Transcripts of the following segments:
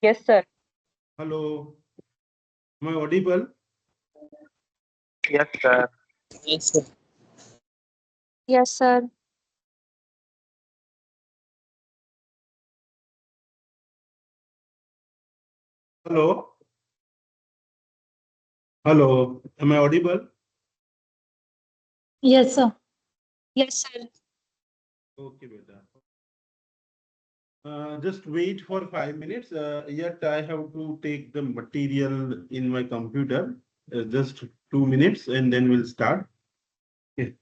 Yes, sir. Hello, am I audible? Yes, sir. Yes, sir. Yes, sir. Hello, hello, am I audible? Yes, sir. Yes, sir. Okay, beta. Just wait for 5 minutes. Yet I have to take the material in my computer. Just 2 minutes, and then we'll start. Okay.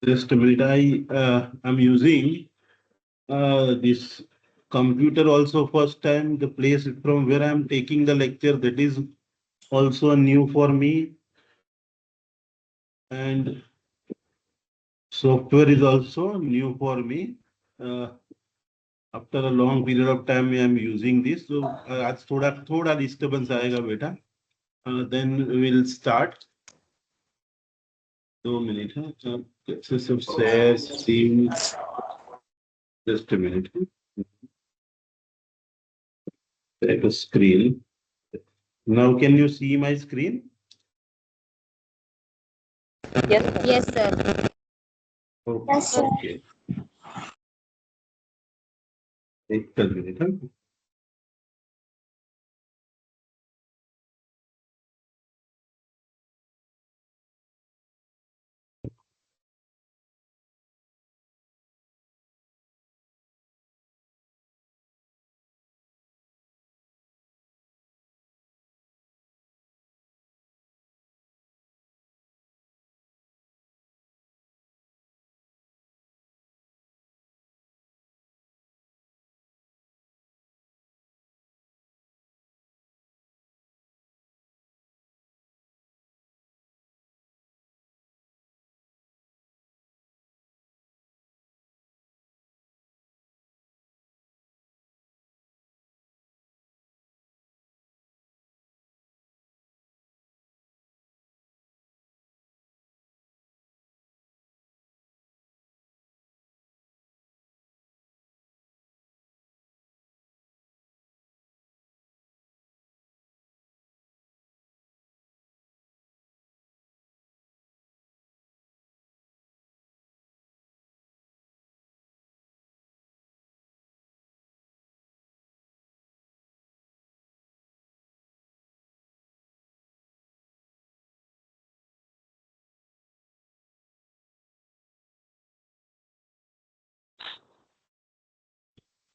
Just a minute. I'm using this computer also first time. The place from where I'm taking the lecture, that is also new for me, and software is also new for me. Uh, After a long period of time, I am using this. So आज थोड़ा disturbance आएगा बेटा. Then we'll start. 2 minutes. Access of shares, team. Just a minute. Take a screen. Now, can you see my screen? Yes, sir. Yes, sir. Okay. Yes, sir. Okay. एक minute.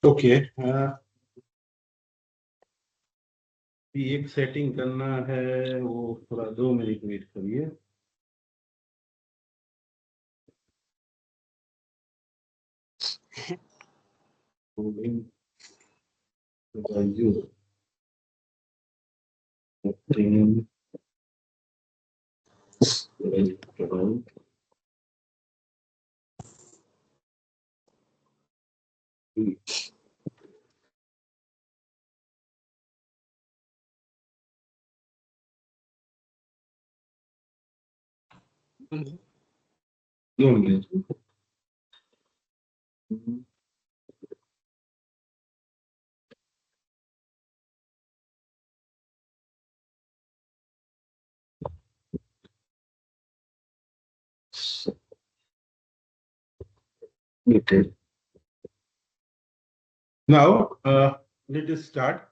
Okay. एक setting करना है, वो थोड़ा 2 minute wait करिए. Moving the value. Setting. Around. Mhm. 2 minutes. Okay. Now, let us start.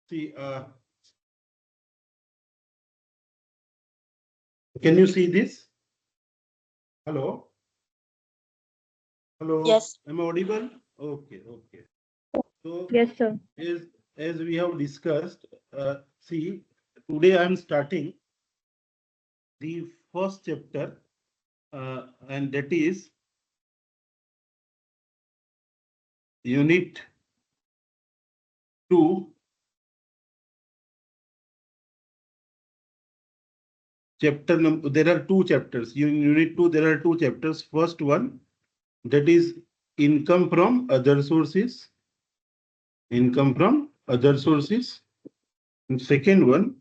See, can you see this? Hello? Hello? Yes. Am I audible? Okay, okay. So, Yes, sir. as we have discussed, see, today I am starting the first chapter, and that is unit 2, chapter number, there are two chapters. Unit 2, there are two chapters. First one, that is income from other sources. Income from other sources. And second one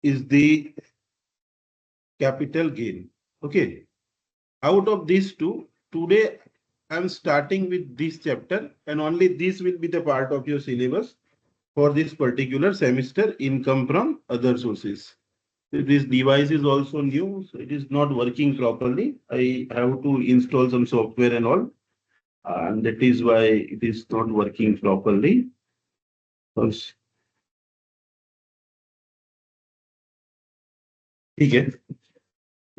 is the capital gain. Okay. Out of these two, today I'm starting with this chapter, and only this will be the part of your syllabus for this particular semester, income from other sources. This device is also new, so it is not working properly. I have to install some software and all, and that is why it is not working properly. First. ठीक है,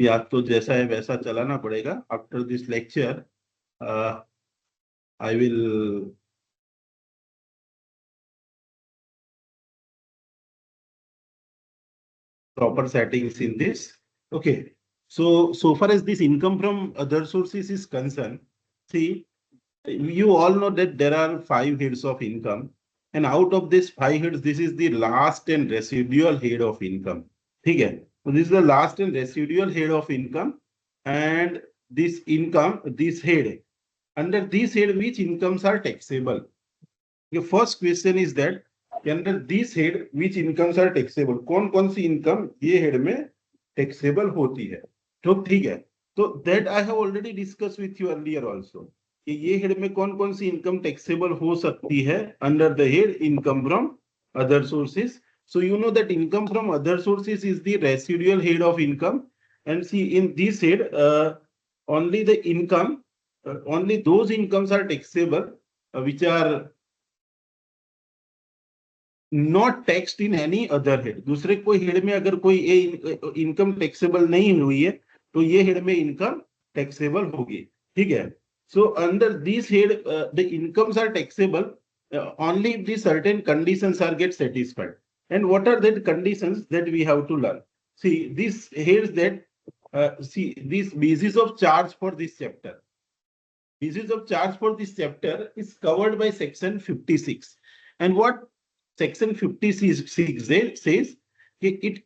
या तो जैसा है वैसा चलाना पड़ेगा. After this lecture I will proper settings in this. Okay. So far as this income from other sources is concerned, see, you all know that there are 5 heads of income, and out of this 5 heads, this is the last and residual head of income. Okay. So this is the last and residual head of income, and this income, this head, under this head, which incomes are taxable? The first question is that under this head, which incomes are taxable? कौन सी income ये head में taxable होती है? तो ठीक है. तो that I have already discussed with you earlier also. कि ये head में कौन सी income taxable हो सकती है under the head income from other sources. So you know that income from other sources is the residual head of income, and see in this head only the income, only those incomes are taxable which are not taxed in any other head. दूसरे कोई head में अगर कोई income taxable नहीं हुई है तो ये हेड में इनकम टैक्सेबल होगी. ठीक है. So under this head the incomes are taxable only if the certain conditions are get satisfied. And what are the conditions that we have to learn? See, this here's that see this basis of charge for this chapter. Basis of charge for this chapter is covered by section 56. And what section 56 says, it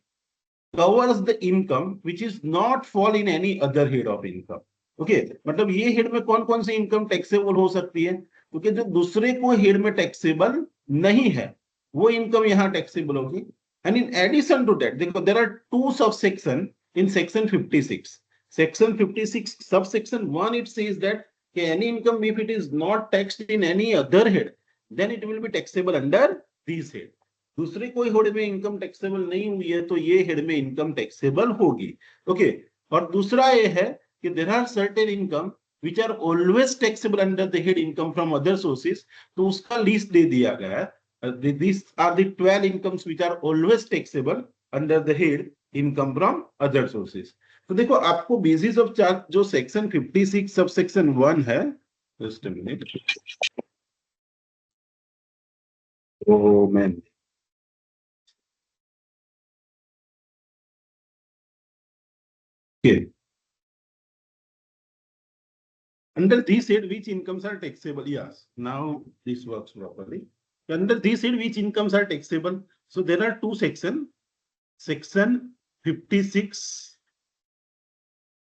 covers the income which is not fall in any other head of income. Okay मतलब ये head में कौन सी income taxable हो सकती है, क्योंकि जो दूसरे को हेड में टैक्सेबल नहीं है वो इनकम यहाँ टैक्सेबल होगी. And in addition to that देखो there are two sub section in section 56. Section 56 sub section 1 it says that any income if it is not taxed in any other head then it will be taxable under this head. दूसरे कोई head में income taxable नहीं हुई है तो ये head में income taxable होगी. ओके. और दूसरा ये है कि there are certain income which are always taxable under the head income from other sources. तो उसका लिस्ट दे दिया गया है. These are the 12 incomes which are always taxable under the head income from other sources. तो देखो आपको basis of charge जो section 56 sub section 1 है. Just a minute. Oh man. Okay. Under this head, which incomes are taxable? Yes. Now this works properly. Under this head, which incomes are taxable? So there are two sections. Section 56,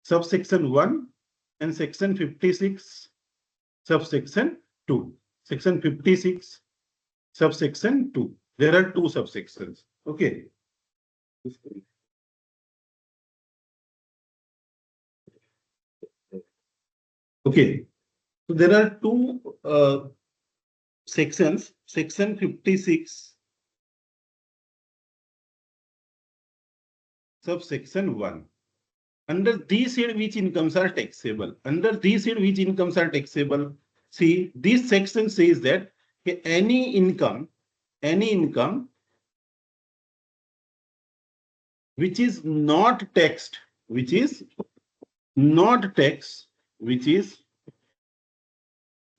subsection 1, and section 56, subsection 2. Section 56, subsection 2. There are two subsections. Okay. Okay, so there are two sections. Section 56, subsection 1. Under these head, which incomes are taxable? Under these head, which incomes are taxable? See, this section says that any income which is not taxed, which is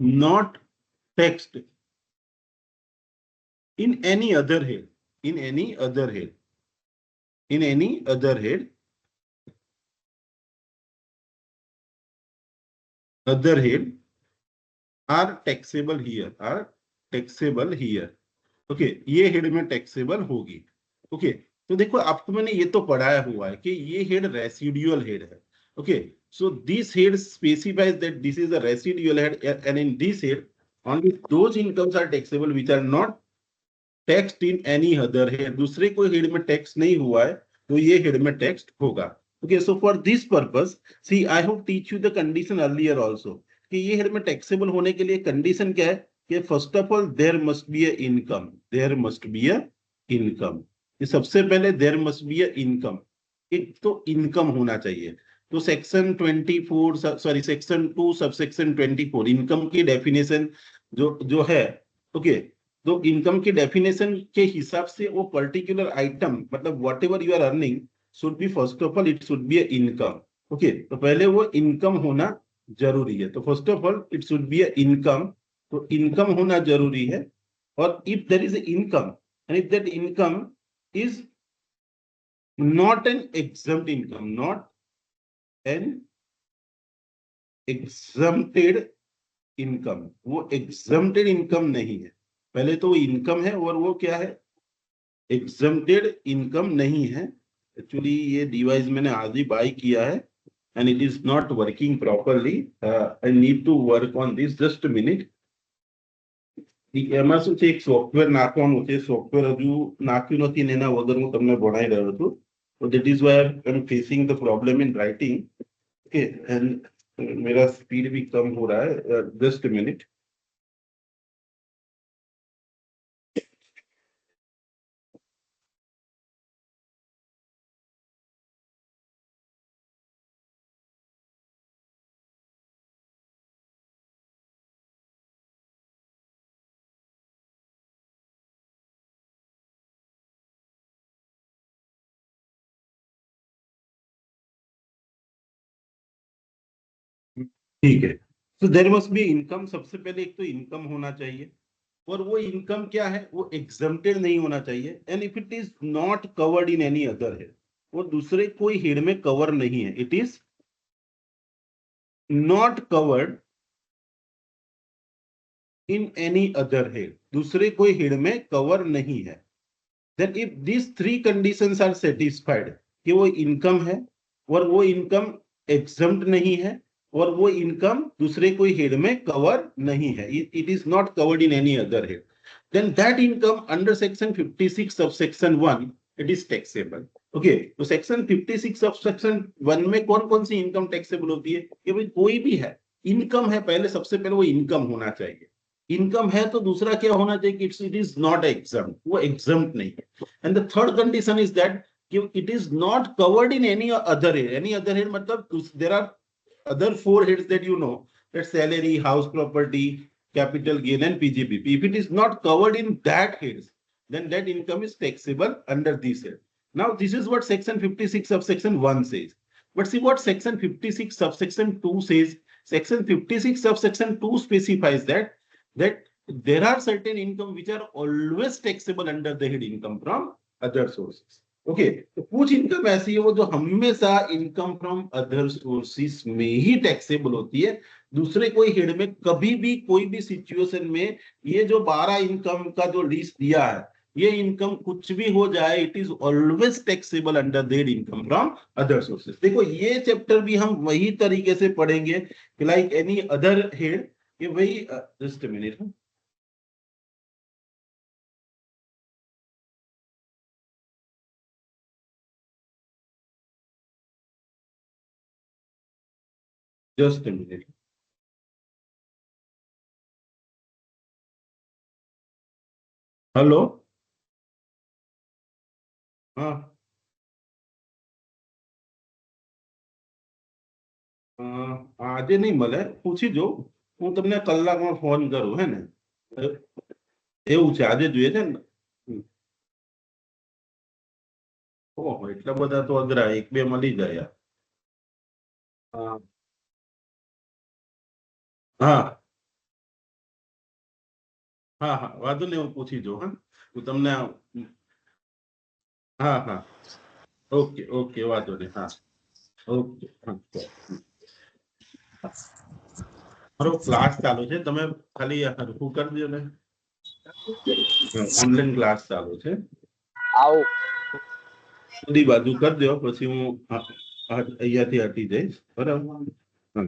not taxed in any other head, other head are taxable here, okay, ये head में taxable होगी। Okay, तो देखो आपको मैंने ये तो पढ़ाया हुआ है कि ये हेड रेसिडुअल हेड है। Okay, so this head specifies that this is a residual head and in this head only those incomes are taxable which are not taxed in any other head। दूसरे कोई head में tax नहीं हुआ है तो ये head में tax होगा। Okay, so for this purpose see I have teach you the condition earlier also कि ये हेड में टैक्सेबल होने के लिए कंडीशन क्या है कि first of all there must be a income, there must be a income. ये सबसे पहले there must be a income, एक तो इनकम होना चाहिए। तो section 24 sorry section 2 subsection 24 income की डेफिनेशन जो जो है। ओके, तो इनकम की डेफिनेशन के हिसाब से वो पर्टिकुलर आइटम मतलब whatever you are earning should be first of all it should be a income. Okay, तो पहले वो इनकम होना जरूरी है। तो first of all it should be a income, तो इनकम होना जरूरी है। और if there is income and if that income is not an exempt income, not an exempted income, वो एग्जम्प्टेड इनकम नहीं है। पहले तो वो इनकम है और वो क्या है, एग्जम्प्टेड इनकम नहीं है। एक्चुअली ये डिवाइस मैंने आज ही बाय किया है and it is not working properly. I need to work on this, just a minute. એમાં શું છે એક સોફ્ટવેર નાખવાનું છે, સોફ્ટવેર હજુ નાખ્યું નથી ને એના વગર હું તમને ભણાઈ રહ્યો છું। So that is why I'm facing the problem in writing। Okay, and मेरा स्पीड भी कम हो रहा है, जस्ट अ मिनट। ठीक है, तो देयर मस्ट बी इनकम। सबसे पहले एक तो इनकम होना चाहिए और वो इनकम क्या है, वो एग्जम्प्टेड नहीं होना चाहिए। And if it is not covered in any other head, वो दूसरे कोई हेड में कवर नहीं है, it is not covered in any other head, दूसरे कोई हेड में कवर नहीं है। Then if this three conditions are satisfied कि वो इनकम है और वो इनकम एग्जम्प्ट नहीं है और वो इनकम दूसरे कोई हेड में कवर नहीं है, it is not covered in any other head, then that income under section 56 subsection 1 it is taxable। Okay, तो सेक्शन 56 सबसेक्शन 1 में कौन कौन सी इनकम टैक्सेबल होती है कि भाई कोई भी है, इनकम है, पहले सबसे पहले वो इनकम होना चाहिए। इनकम है तो दूसरा क्या होना चाहिए कि इट इज नॉट एग्जम्प्ट, वो एग्जम्प्ट नहीं है। And the third condition is that कि it is not covered in any other head. Any other head मतलब there are other four heads that you know, that salary, house property, capital gain and PGBP. If it is not covered in that heads, then that income is taxable under this head। Now this is what section 56 subsection 1 says, but see what section 56 subsection 2 says। Section 56 subsection 2 specifies that there are certain income which are always taxable under the head income from other sources। Okay, तो कुछ income ऐसी है वो जो हमेशा income from other sources में ही taxable होती है, दूसरे कोई हेड में कभी भी कोई भी सिचुएशन में। ये जो 12 इनकम का जो लिस्ट दिया है, ये इनकम कुछ भी हो जाए it is always taxable under that income from other sources. देखो ये चैप्टर भी हम वही तरीके से पढ़ेंगे कि लाइक एनी अदर हेड, ये वही। Just a minute, just a minute. Hello, हाँ, આજે નહીં મળે, પૂછી જો, હું તમને કલાકમાં ફોન કરું, હે ને? એવું છે, આજે જોઈએ છે ને? ઓહો, એટલા બધા તો અઘરા, એક બે મળી જાય યાર। હા, હા, હા, હા, વાંધો નહીં, હું પૂછી જો, હા, હું તમને હા, હા, ઓકે, ઓકે, વાંધો નહીં, હા, ઓકે, હા, મારો ક્લાસ ચાલુ છે, તમે ખાલી હરખું કરી દો ને। ઓનલાઈન ક્લાસ ચાલુ છે. આવું બધી બાજુ કરી દો પછી હું અહીંયાથી હટી જઈશ બરાબર. હા.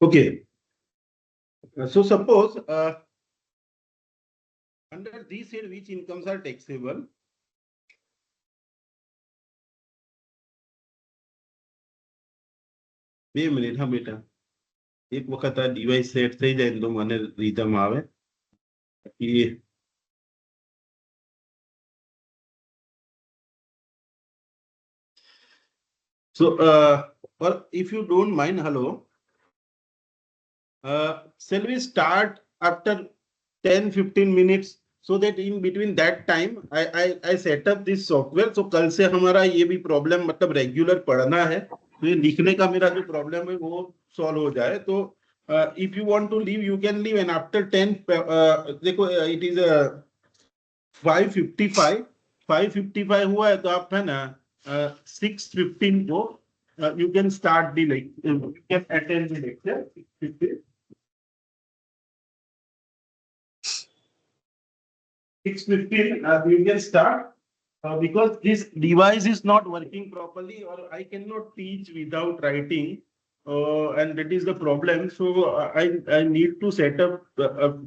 Okay. So suppose under this head which incomes are taxable? બે મિનિટ હા બેટા, એક વખત આ ડિવાઇસ સેટ થઈ જાય ને તો મને રીધમ આવે. So or if you don't mind, hello, shall we start after 10-15 minutes so that in between that time I set up this software. So कल से हमारा ये भी प्रॉब्लम मतलब रेगुलर पढ़ना है तो ये लिखने का मेरा जो प्रॉब्लम है वो सॉल्व हो जाए. तो if you want to leave you can leave and after 10 देखो it is 5:55 हुआ है तो आप है ना 6:15 को you can start the lecture, you can attend the lecture 6:15. 6:15 you can start because this device is not working properly or I cannot teach without writing and that is the problem. So I need to set up a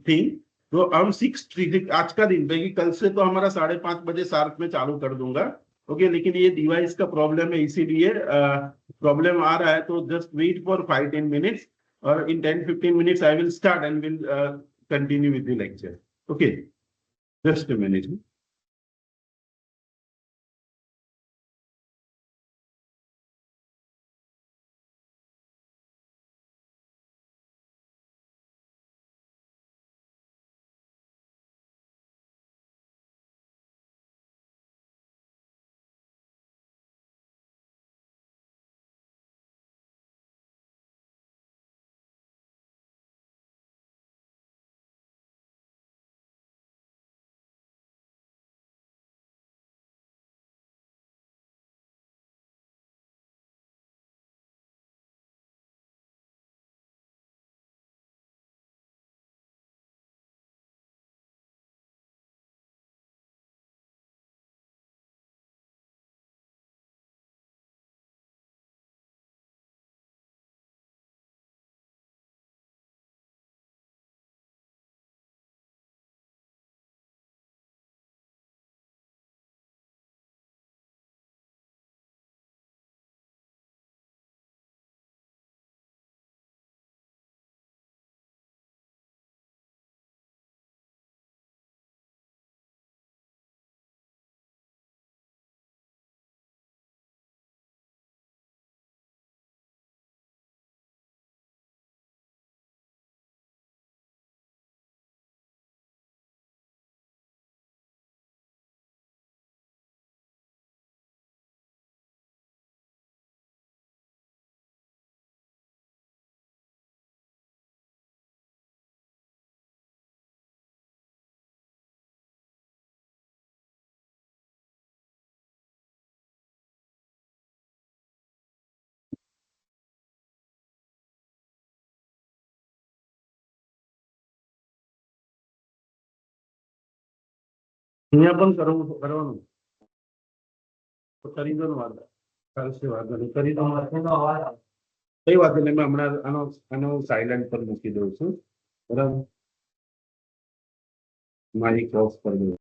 thing. तो हम 6 आज का दिन देखिए, कल से तो हमारा 5:30 बजे शार्प में चालू कर दूंगा. ओके, लेकिन ये डिवाइस का प्रॉब्लम है इसीलिए प्रॉब्लम आ रहा है. तो जस्ट वेट फॉर 5-10 minutes और इन 10-15 minutes I will start and will continue with the lecture. Okay, just a minute. અહીંયા પણ કરવાનું તો કરી દો ને વાંધો, ચાલશે વાંધો નહીં, કરી દો. કઈ વાંધો નહીં, મેં હમણાં આનો સાયલેન્ટ પર મૂકી દઉં છું બરાબર. માઇક ઓફ કરી દઉં.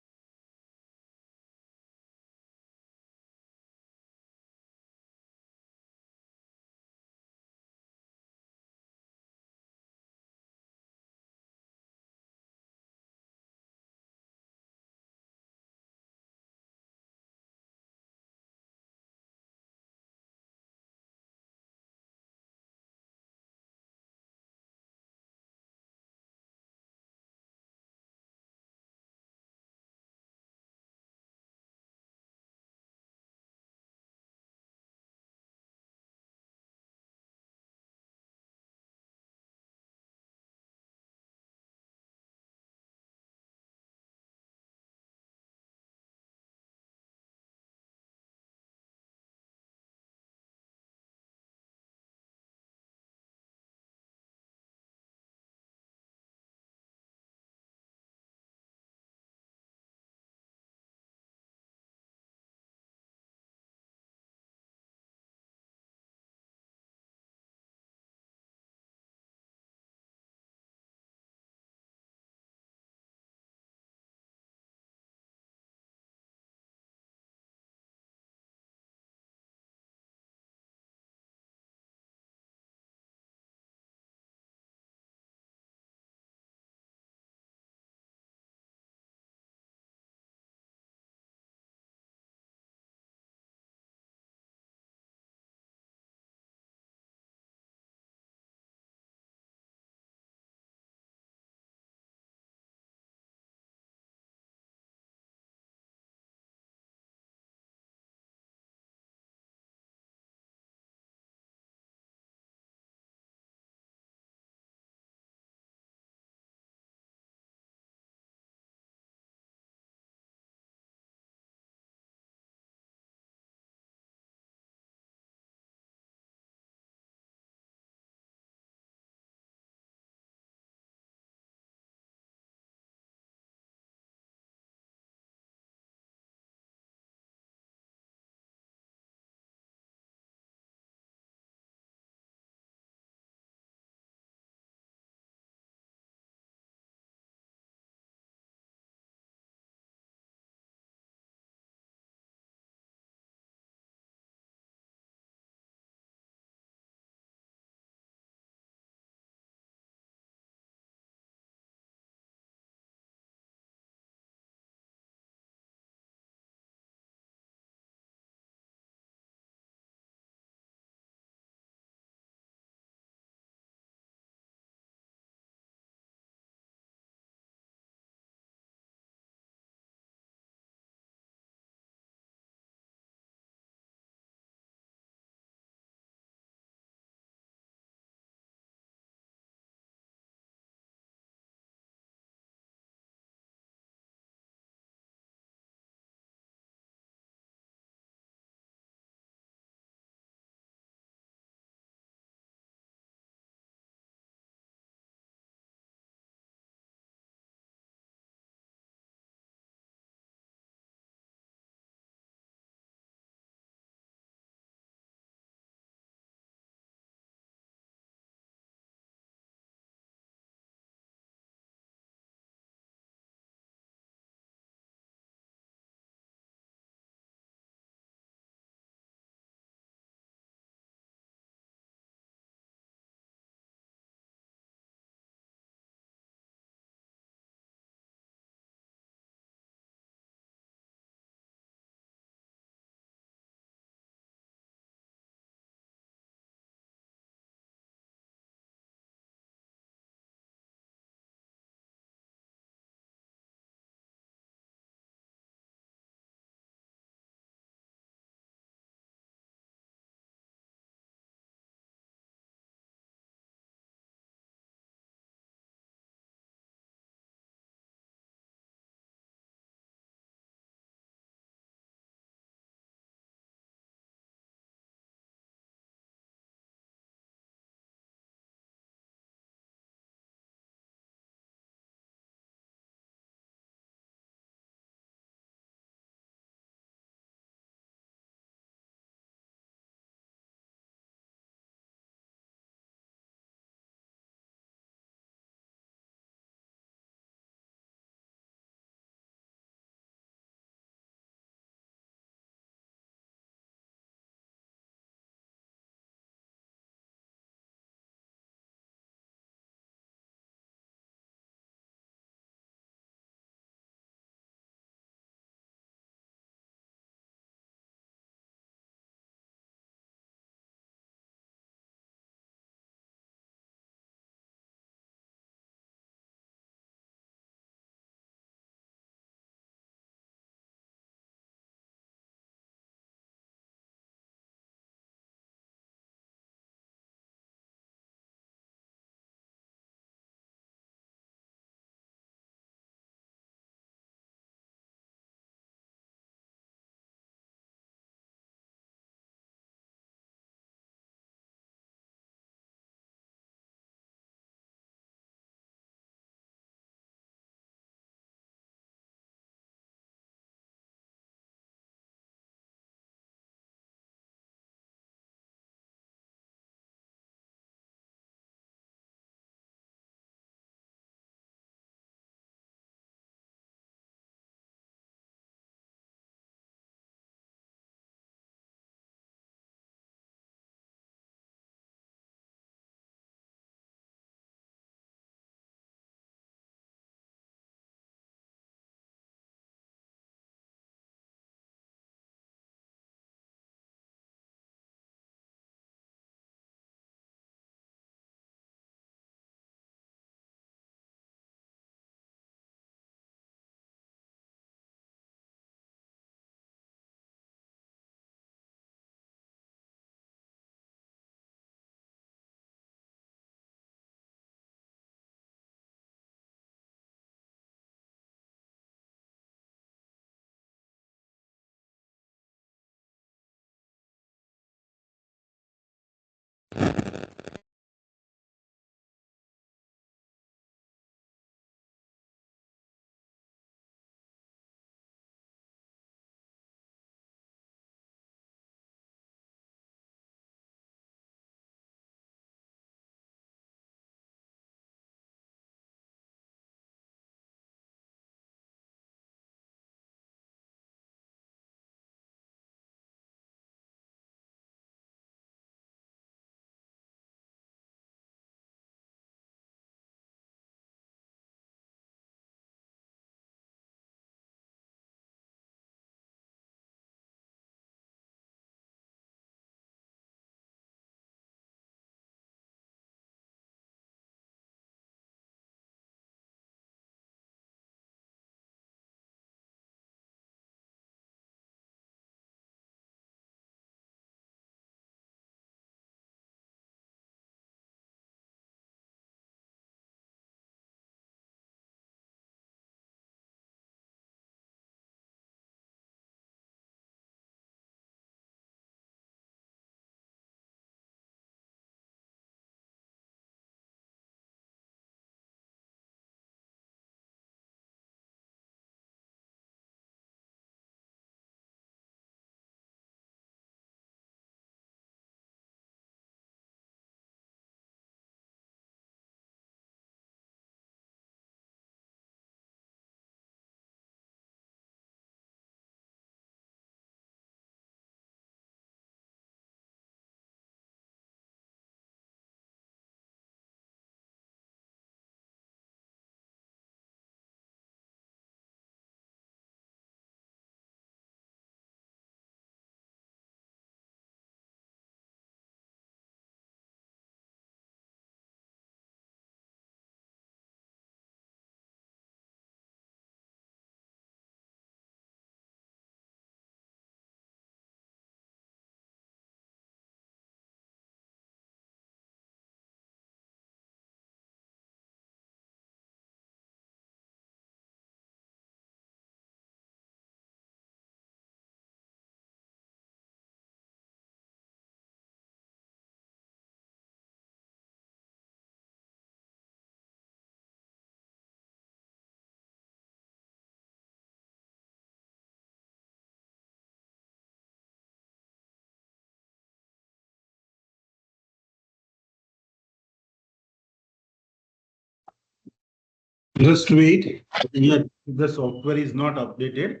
Just wait. Yeah, the software is not updated,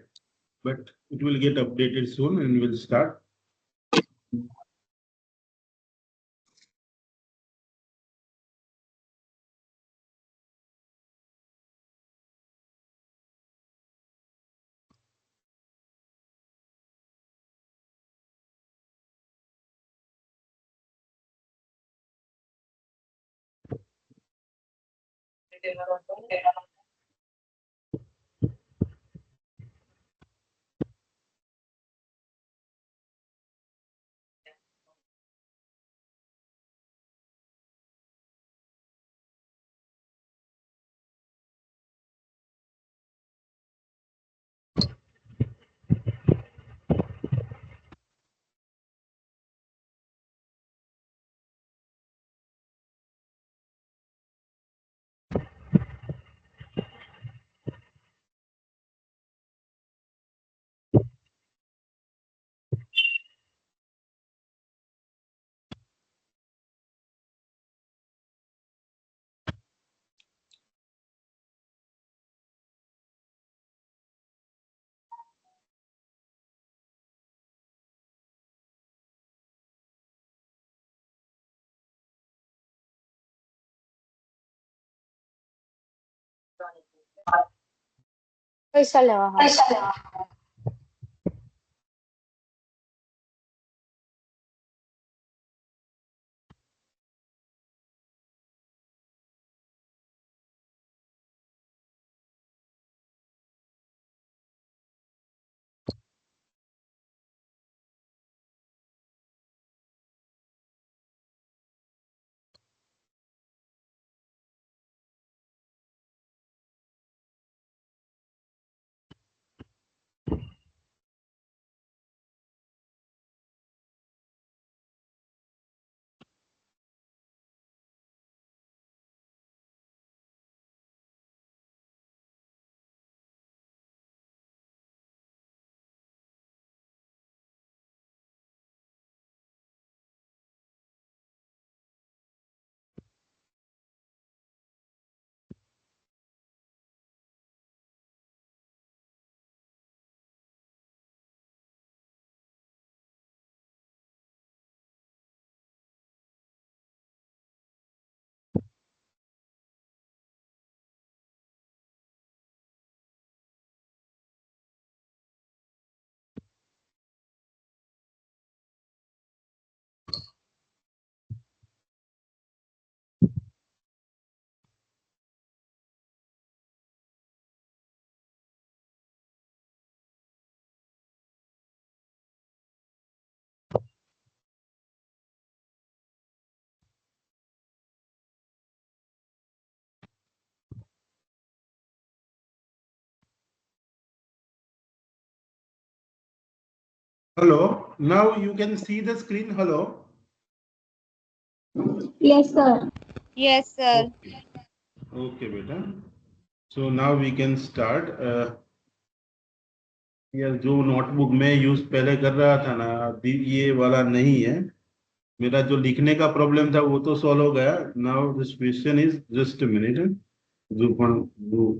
but it will get updated soon and we'll start. कैसा लगा हाँ? Hello, now you can see the screen. Hello. Yes, sir. Yes, sir. Okay, okay, beta. So now we can start. यार जो notebook में use पहले कर रहा था ना, अभी ये वाला नहीं है। मेरा जो लिखने का प्रॉब्लम था वो तो सॉल्व हो गया। Now this question is just a minute. जो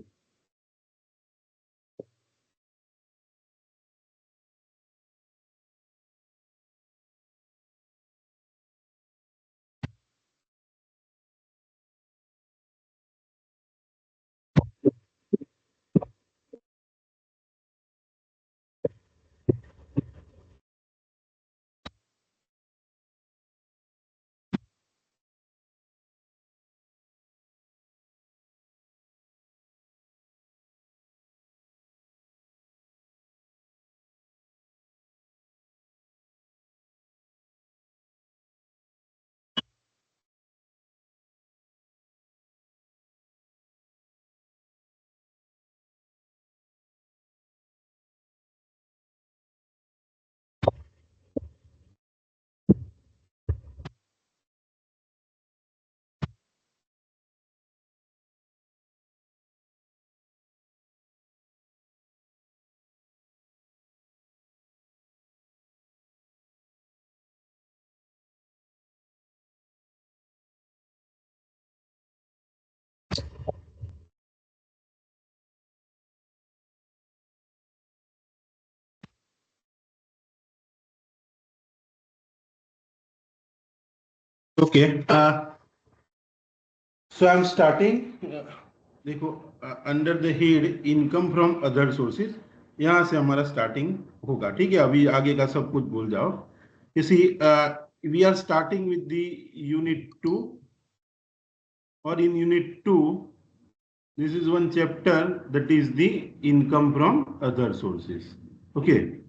Okay. So I'm starting. देखो under the head income from other sources, यहां से हमारा स्टार्टिंग होगा. ठीक है, अभी आगे का सब कुछ भूल जाओ. इसी we are starting with the unit 2, और in unit 2 this is one chapter, that is the income from other sources. Okay,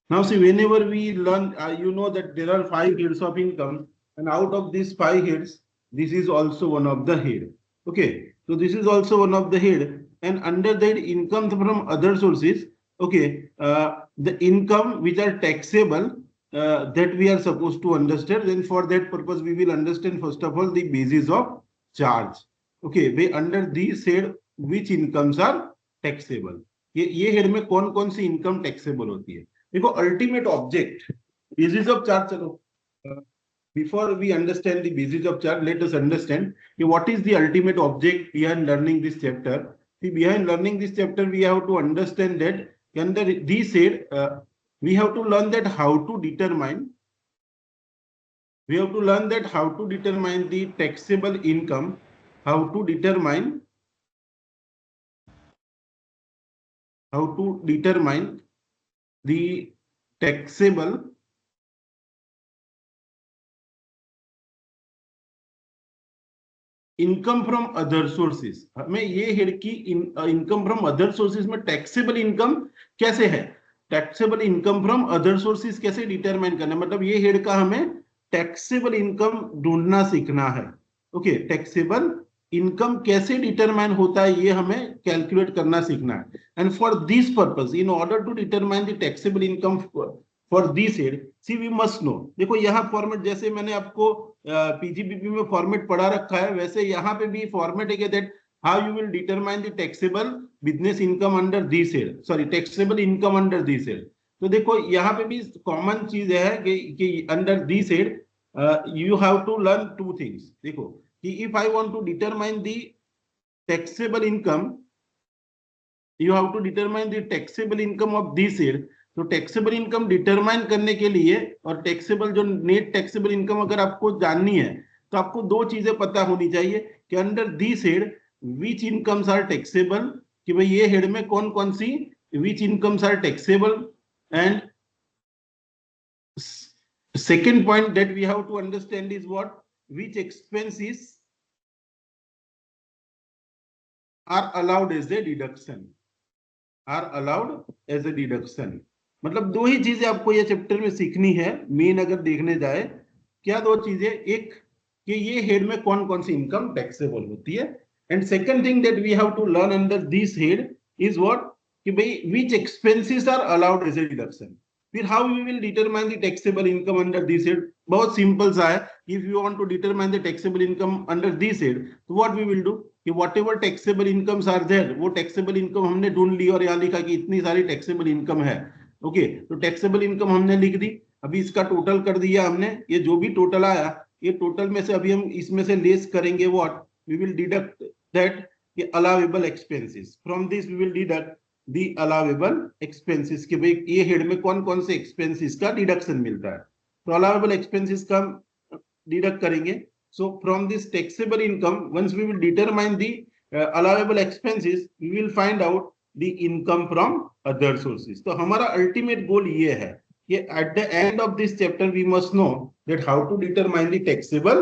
now see, whenever we learn, you know that there are 5 heads of income, and out of these 5 heads, this is also one of the head. Okay, so this is also one of the head, and under that income from other sources, okay, the income which are taxable, that we are supposed to understand. And for that purpose we will understand first of all the basis of charge. Okay, we under these head which incomes are taxable. ये head में कौन कौन सी income taxable होती है. देखो ultimate object basis of charge. चलो before we understand the basis of charge, let us understand कि what is the ultimate object behind learning this chapter. Behind learning this chapter we have to understand that under this head we have to learn that how to determine the taxable income, how to determine the taxable income from other sources. हमें ये head की income from other sources में taxable income कैसे है, taxable income from other sources कैसे determine करना है. मतलब ये हेड का हमें टैक्सेबल इनकम ढूंढना सीखना है. ओके, टैक्सेबल इनकम कैसे डिटरमाइन होता है ये हमें कैलकुलेट करना सीखना है. And for this purpose, in order to determine the taxable income for this head, see we must know. देखो यहाँ फॉर्मेट जैसे मैंने आपको पीजीबीपी में फॉर्मेट पढ़ा रखा है, वैसे यहाँ पे भी फॉर्मेट है that how you will determine the taxable business income under this head, sorry taxable income under this head. तो देखो यहाँ पे भी कॉमन चीज है कि under this head you have to learn 2 things. देखो कि if I want to determine the taxable income, you have to determine the taxable income of this head. तो टैक्सेबल इनकम डिटरमाइन करने के लिए, और टैक्सेबल जो नेट टैक्सेबल इनकम अगर आपको जाननी है, तो आपको 2 चीजें पता होनी चाहिए कि under this head which incomes are taxable, कि भाई ये हेड में कौन कौन सी which incomes are taxable. And second point that we have to understand is what, which expenses are allowed as a deduction, मतलब 2 ही चीजें आपको ये चैप्टर में सीखनी है मेन अगर देखने जाए. क्या 2 चीजें, एक कि ये हेड में कौन कौन सी इनकम टैक्सेबल होती है, and second thing that we have to learn under this head is what, कि भाई which expenses are allowed as a deduction. फिर how we will determine the taxable income under this head. बहुत simple सा है. If you want to determine the taxable income under this head, तो what we will do कि whatever taxable incomes are there, वो taxable income हमने ढूंढ ली और यहाँ लिखा कि इतनी सारी टैक्सेबल इनकम है. ओके, तो टैक्सेबल इनकम हमने लिख दी, अभी इसका टोटल कर दिया हमने. ये जो भी टोटल आया, ये टोटल में से अभी हम इसमें से लेस करेंगे what, we will deduct that allowable expenses. From this we will deduct the allowable expenses, कि भाई ये हेड में कौन कौन से एक्सपेंसेस का डिडक्शन मिलता है. तो अलाउएबल एक्सपेंसेस का डिडक्ट करेंगे. So from this taxable income, once we will determine the allowable expenses, we will find out the income from other sources. तो हमारा ultimate goal ये है कि at the end of this chapter we must know that how to determine the taxable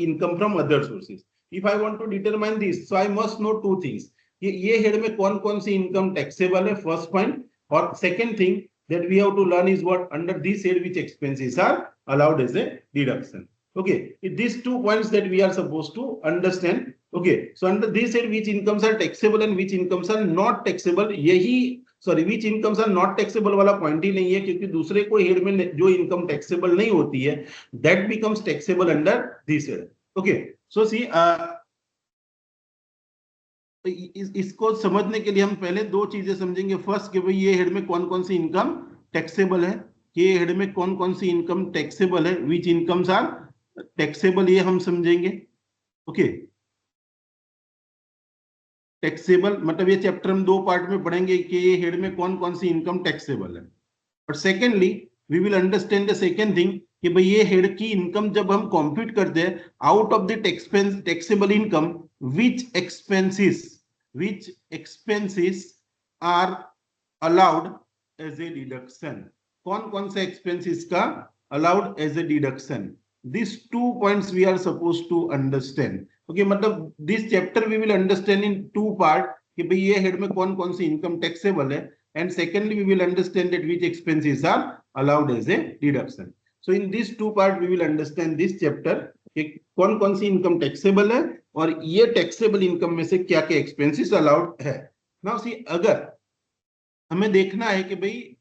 income from other sources. If I want to determine this, so I must know 2 things. ये head में कौन कौन सी income taxable है, first point. और second thing that we have to learn is what, under this head which expenses are allowed as a deduction. Okay, these 2 points that we are supposed to understand. Okay, so under this head which incomes are taxable and which incomes are not taxable, यही sorry which incomes are not taxable वाला point ही नहीं है, क्योंकि दूसरे कोई head में जो income taxable नहीं होती है, that becomes taxable under this head. Okay, so see इसको समझने के लिए हम पहले 2 चीजें समझेंगे. फर्स्ट कि भाई ये हेड में कौन कौन सी इनकम टैक्सेबल है, कि ये हेड में कौन कौन सी इनकम टैक्सेबल है, विच इनकम्स आर टैक्सेबल, ये हम समझेंगे. ओके, टैक्सेबल मतलब ये चैप्टर हम 2 पार्ट में पढ़ेंगे कि ये हेड में कौन कौन सी इनकम टैक्सेबल है. और secondly we will understand the second thing कि भाई ये हेड की इनकम जब हम कंप्यूट करते हैं, out of the taxable income which expenses are allowed as a deduction, कौन कौन से एक्सपेंसेस का allowed as a deduction, this 2 points we are supposed to understand. Okay मतलब this chapter we will understand in 2 part कि भाई ये head में कौन कौन सी इनकम टैक्सेबल है, and secondly we will understand that which expenses are allowed as a deduction. So in these 2 part we will understand this chapter कि कौन कौन सी इनकम टैक्सेबल है और ये टैक्सेबल इनकम में से क्या क्या एक्सपेंसेस अलाउड है. नाउ सी अगर हमें देखना है कि भाई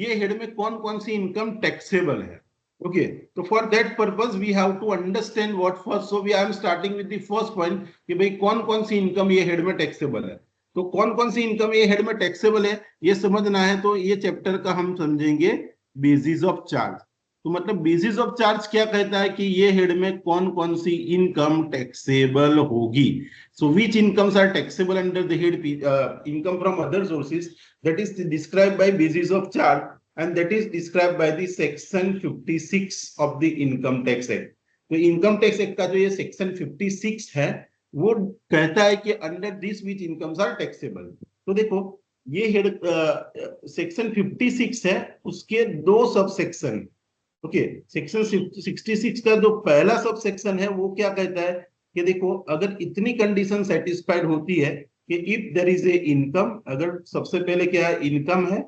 ये हेड में कौन कौन सी इनकम टैक्सेबल है. ओके तो for that purpose we have to understand what first. So we I am starting with the first point कि भाई कौन कौन सी इनकम ये हेड में टैक्सेबल है. तो कौन कौन सी इनकम ये हेड में टैक्सेबल है ये समझना है तो ये चैप्टर का हम समझेंगे बेसिस ऑफ चार्ज. तो मतलब बेसिस ऑफ चार्ज क्या कहता है कि ये हेड में कौन कौन सी इनकम टैक्सेबल होगी. So which incomes are taxable under the head income from other sources, that is described by basis of charge and that is described by the section 56 of the income tax act. तो income tax act का जो ये section 56 है वो कहता है कि under this which incomes are taxable. तो देखो ये हेड सेक्शन 56 है, उसके 2 सब सेक्शन. ओके सेक्शन 66 का जो पहला सब सेक्शन है वो क्या कहता है कि देखो अगर इतनी कंडीशन सेटिस्फाइड होती है कि if there is a income, अगर सबसे पहले क्या है इनकम है,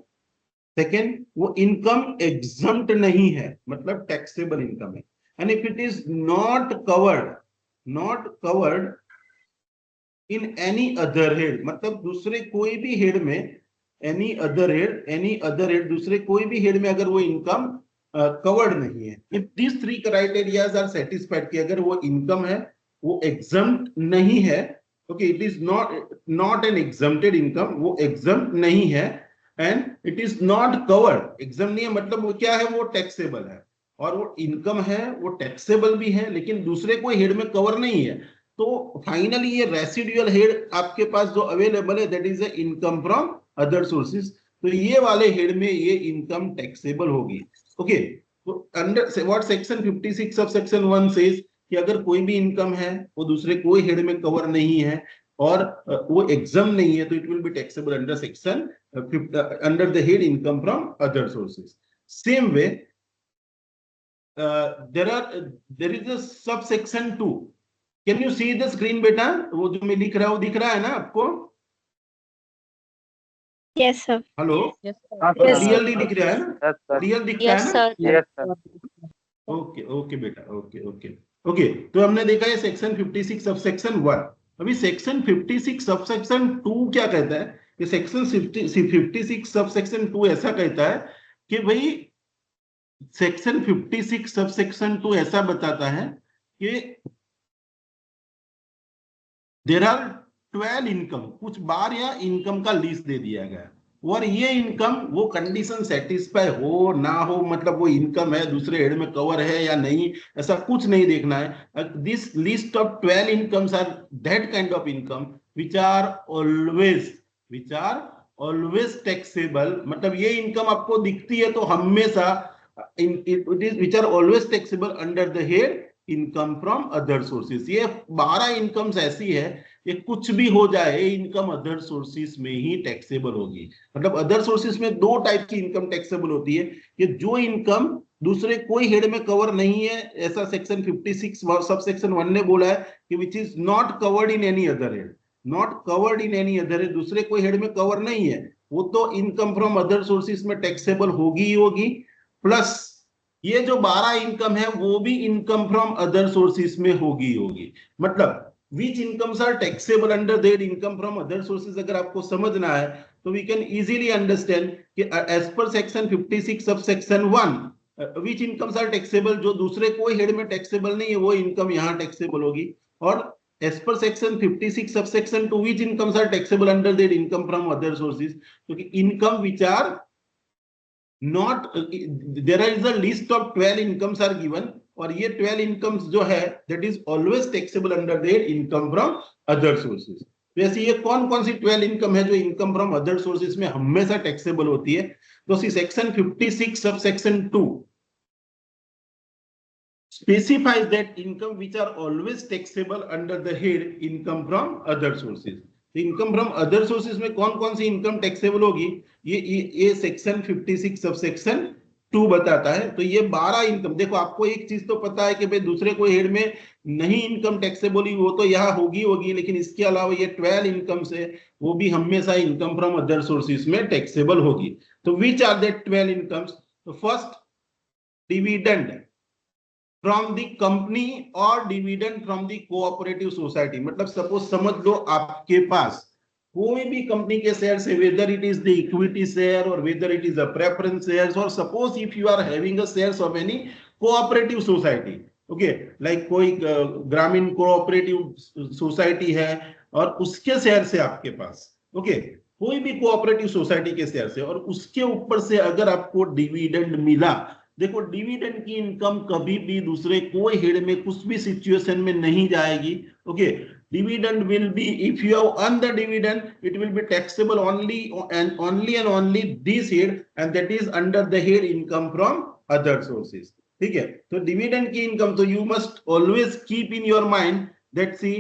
सेकेंड वो इनकम एग्जम्प्ट नहीं है मतलब टैक्सेबल इनकम है, and if it is not covered in any other head, मतलब दूसरे कोई भी हेड में एनी अदर हेड दूसरे कोई भी हेड में अगर वो इनकम कवर्ड नहीं है. If this 3 criterias are satisfied कि अगर वो इनकम है वो एग्जम्प्ट नहीं है, okay it is not an exempted income, वो एग्जम्प्ट नहीं है, and it is not covered, exam नहीं है मतलब वो क्या है वो टैक्सेबल है, और वो इनकम है वो टैक्सेबल भी है लेकिन दूसरे कोई हेड में कवर नहीं है. तो फाइनली ये रेसिडुअल हेड आपके पास जो अवेलेबल है that is a income from other sources. तो ये वाले हेड में ये इनकम टैक्सेबल होगी. ओके तो under what section 56 sub section 1 says कि अगर कोई भी इनकम है वो दूसरे कोई हेड में कवर नहीं है और वो एग्जाम नहीं है तो it will be taxable under section under the head income from other sources. Same way there is a subsection 2. Can you see the screen beta? वो जो मैं लिख रहा हूँ दिख रहा है ना आपको? Yes sir. हेलो रियली दिख रहा है ना? रियल दिख रहा है ना? Yes sir. ओके ओके बेटा ओके ओके ओके. तो हमने देखा है सेक्शन 56 सबसेक्शन 1. अभी सेक्शन 56 सबसेक्शन 2 क्या कहता है कि सेक्शन 56 सबसेक्शन 2 ऐसा कहता है कि भाई सेक्शन 56 सबसेक्शन 2 ऐसा बताता है कि देयर आर 12 इनकम, कुछ बार या इनकम का लिस्ट दे दिया गया और ये इनकम वो कंडीशन सेटिस्फाई हो ना हो, मतलब वो इनकम है दूसरे हेड में कवर है या नहीं ऐसा कुछ नहीं देखना है. This list of 12 incomes are that kind of income which are always taxable. मतलब ये इनकम आपको दिखती है तो हमेशा which are always taxable under the head income from other sources. ये 12 इनकम्स ऐसी है कि कुछ भी हो जाए इनकम अदर सोर्सेस में ही टैक्सेबल होगी. मतलब अदर सोर्सेस में 2 टाइप की इनकम टैक्सेबल होती है कि जो इनकम दूसरे कोई हेड में कवर नहीं है, ऐसा सेक्शन 56 सब सेक्शन 1 ने बोला है कि which is not covered in any other head. Not covered in any other head, दूसरे कोई हेड में कवर नहीं है, वो तो इनकम फ्रॉम अदर सोर्सेस में टैक्सेबल होगी ही होगी. प्लस ये जो 12 इनकम है वो भी इनकम फ्रॉम अदर सोर्सेस में होगी. मतलब which incomes are taxable under that income from other sources अगर आपको समझना है तो we can easily understand कि as per section 56 subsection 1 which incomes are taxable, जो दूसरे कोई हेड में टैक्सेबल नहीं है वो इनकम यहाँ टैक्सेबल होगी. और as per section 56 subsection 2 which incomes are taxable under that income from other sources, क्योंकि income which are not there is a list of 12 incomes are given और ये 12 इनकम्स जो है that is always taxable under their income from other sources. वैसे ये कौन कौन सी 12 income है जो इनकम फ्रॉम अदर सोर्सेज में हमेशा टैक्सेबल होती है? तो सी section 56 sub section 2 specifies that income which are always taxable under the head income from other sources. Income from other sources में कौन कौन सी इनकम टैक्सेबल होगी, ये सेक्शन 56 सब सेक्शन 2 बताता है। तो ये 12 इनकम, देखो आपको एक चीज तो पता है कि भाई दूसरे कोई हेड में नहीं इनकम टैक्सेबल ही, वो तो यहाँ होगी, लेकिन इसके अलावा ये 12 इनकम से वो भी हमेशा इनकम फ्रॉम अदर सोर्सेज में टैक्सेबल होगी। तो विच आर दैट 12 इनकम्स? तो first dividend from the company और dividend from the cooperative society. मतलब सपोज समझ लो आपके पास कोई भी कंपनी के शेयर से, whether it is the equity share or whether it is a preference shares, और suppose if you are having a shares of any cooperative society, okay, like कोई ग्रामीण कोऑपरेटिव सोसाइटी है और उसके शेयर से आपके पास, ओके, कोई भी कोऑपरेटिव सोसाइटी के शेयर से, और उसके ऊपर से अगर आपको डिविडेंड मिला, देखो डिविडेंड की इनकम कभी भी दूसरे कोई हेड में कुछ भी सिचुएशन में नहीं जाएगी, okay. Dividend will be, if you have earn the dividend, it will be taxable only and only this head, and that is under the head income from other sources. ठीक है, तो dividend की income, तो you must always keep in your mind that, see,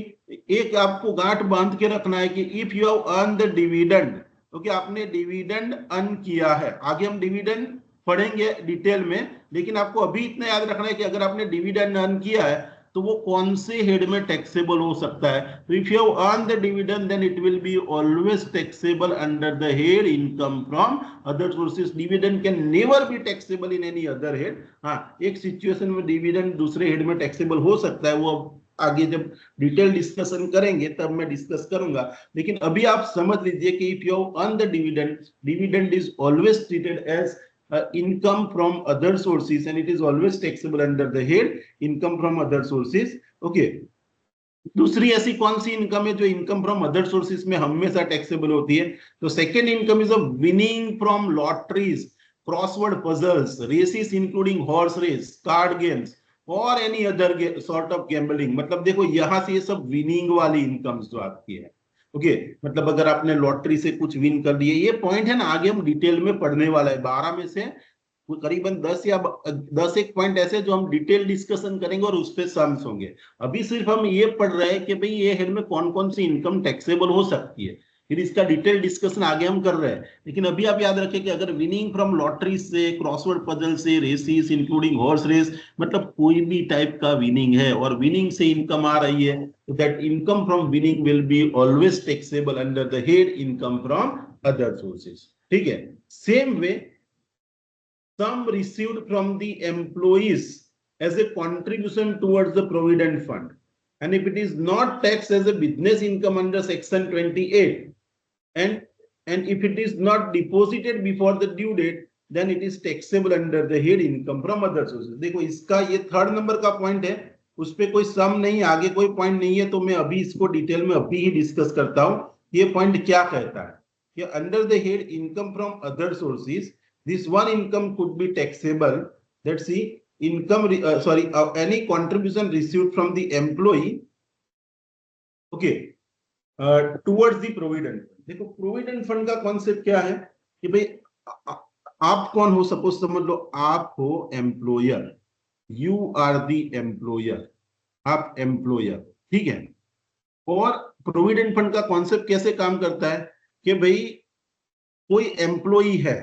एक आपको गांठ बांध के रखना है कि if you have earn the dividend, okay, आपने डिविडेंड अर्न किया है, आगे हम डिविडेंड पढ़ेंगे डिटेल में, लेकिन आपको अभी इतना याद रखना है कि अगर आपने डिविडेंड अर्न किया है तो वो कौन से हेड में टैक्सेबल हो सकता है। तो if you have earn the dividend then it will be always taxable under the head income from other sources. Dividend can never be taxable in any other head. हाँ, एक सिचुएशन में dividend दूसरे head में taxable हो सकता है, वो आगे जब डिटेल डिस्कशन करेंगे तब मैं डिस्कस करूंगा, लेकिन अभी आप समझ लीजिए कि if you have earn the dividend, dividend is always treated as income from other sources and it is always taxable under the head income from other sources, okay। दूसरी ऐसी कौन सी इनकम है जो इनकम फ्रॉम अदर सोर्सेज में हमेशा taxable होती है? तो second income is a winning from lotteries, crossword puzzles, races including horse race, card games और any other sort of gambling. मतलब देखो यहां से ये सब विनिंग वाली इनकम्स जो आपकी है, ओके, मतलब अगर आपने लॉटरी से कुछ विन कर लिए, ये पॉइंट है ना, आगे हम डिटेल में पढ़ने वाला है, 12 में से करीबन 10 या 10 एक पॉइंट ऐसे जो हम डिटेल डिस्कशन करेंगे और उस पे सम्स होंगे। अभी सिर्फ हम ये पढ़ रहे हैं कि भाई ये हेड में कौन कौन सी इनकम टैक्सेबल हो सकती है, फिर इसका डिटेल डिस्कशन आगे हम कर रहे हैं। लेकिन अभी आप याद रखें कि अगर विनिंग फ्रॉम लॉटरी से, क्रॉसवर्ड पजल से, रेसेस इंक्लूडिंग हॉर्स रेस, मतलब कोई भी टाइप का विनिंग है और विनिंग से इनकम आ रही है, तो that income from winning will be always taxable under the head income from other sources. ठीक है, same way sum received from the employees as a contribution towards the provident fund, and if it is not taxed as a business income under section 28, and if it is not deposited before the due date, then it is taxable under the head income from other sources। देखो इसका ये third number का point है, उस पे कोई सम नहीं, आगे कोई पॉइंट नहीं है, तो मैं अभी इसको डिटेल में अभी ही डिस्कस करता हूं। ये पॉइंट क्या कहता है कि under the head income from other sources, this one income could be taxable, let's see, income any contribution received from the employee, okay, towards the provident fund। देखो प्रोविडेंट फंड का concept क्या है कि भाई आप कौन हो, सपोज समझ लो आप हो employer, you are the employer, आप एम्प्लॉयर, ठीक है। और प्रोविडेंट फंड का कॉन्सेप्ट कैसे काम करता है कि भाई कोई एम्प्लॉई है,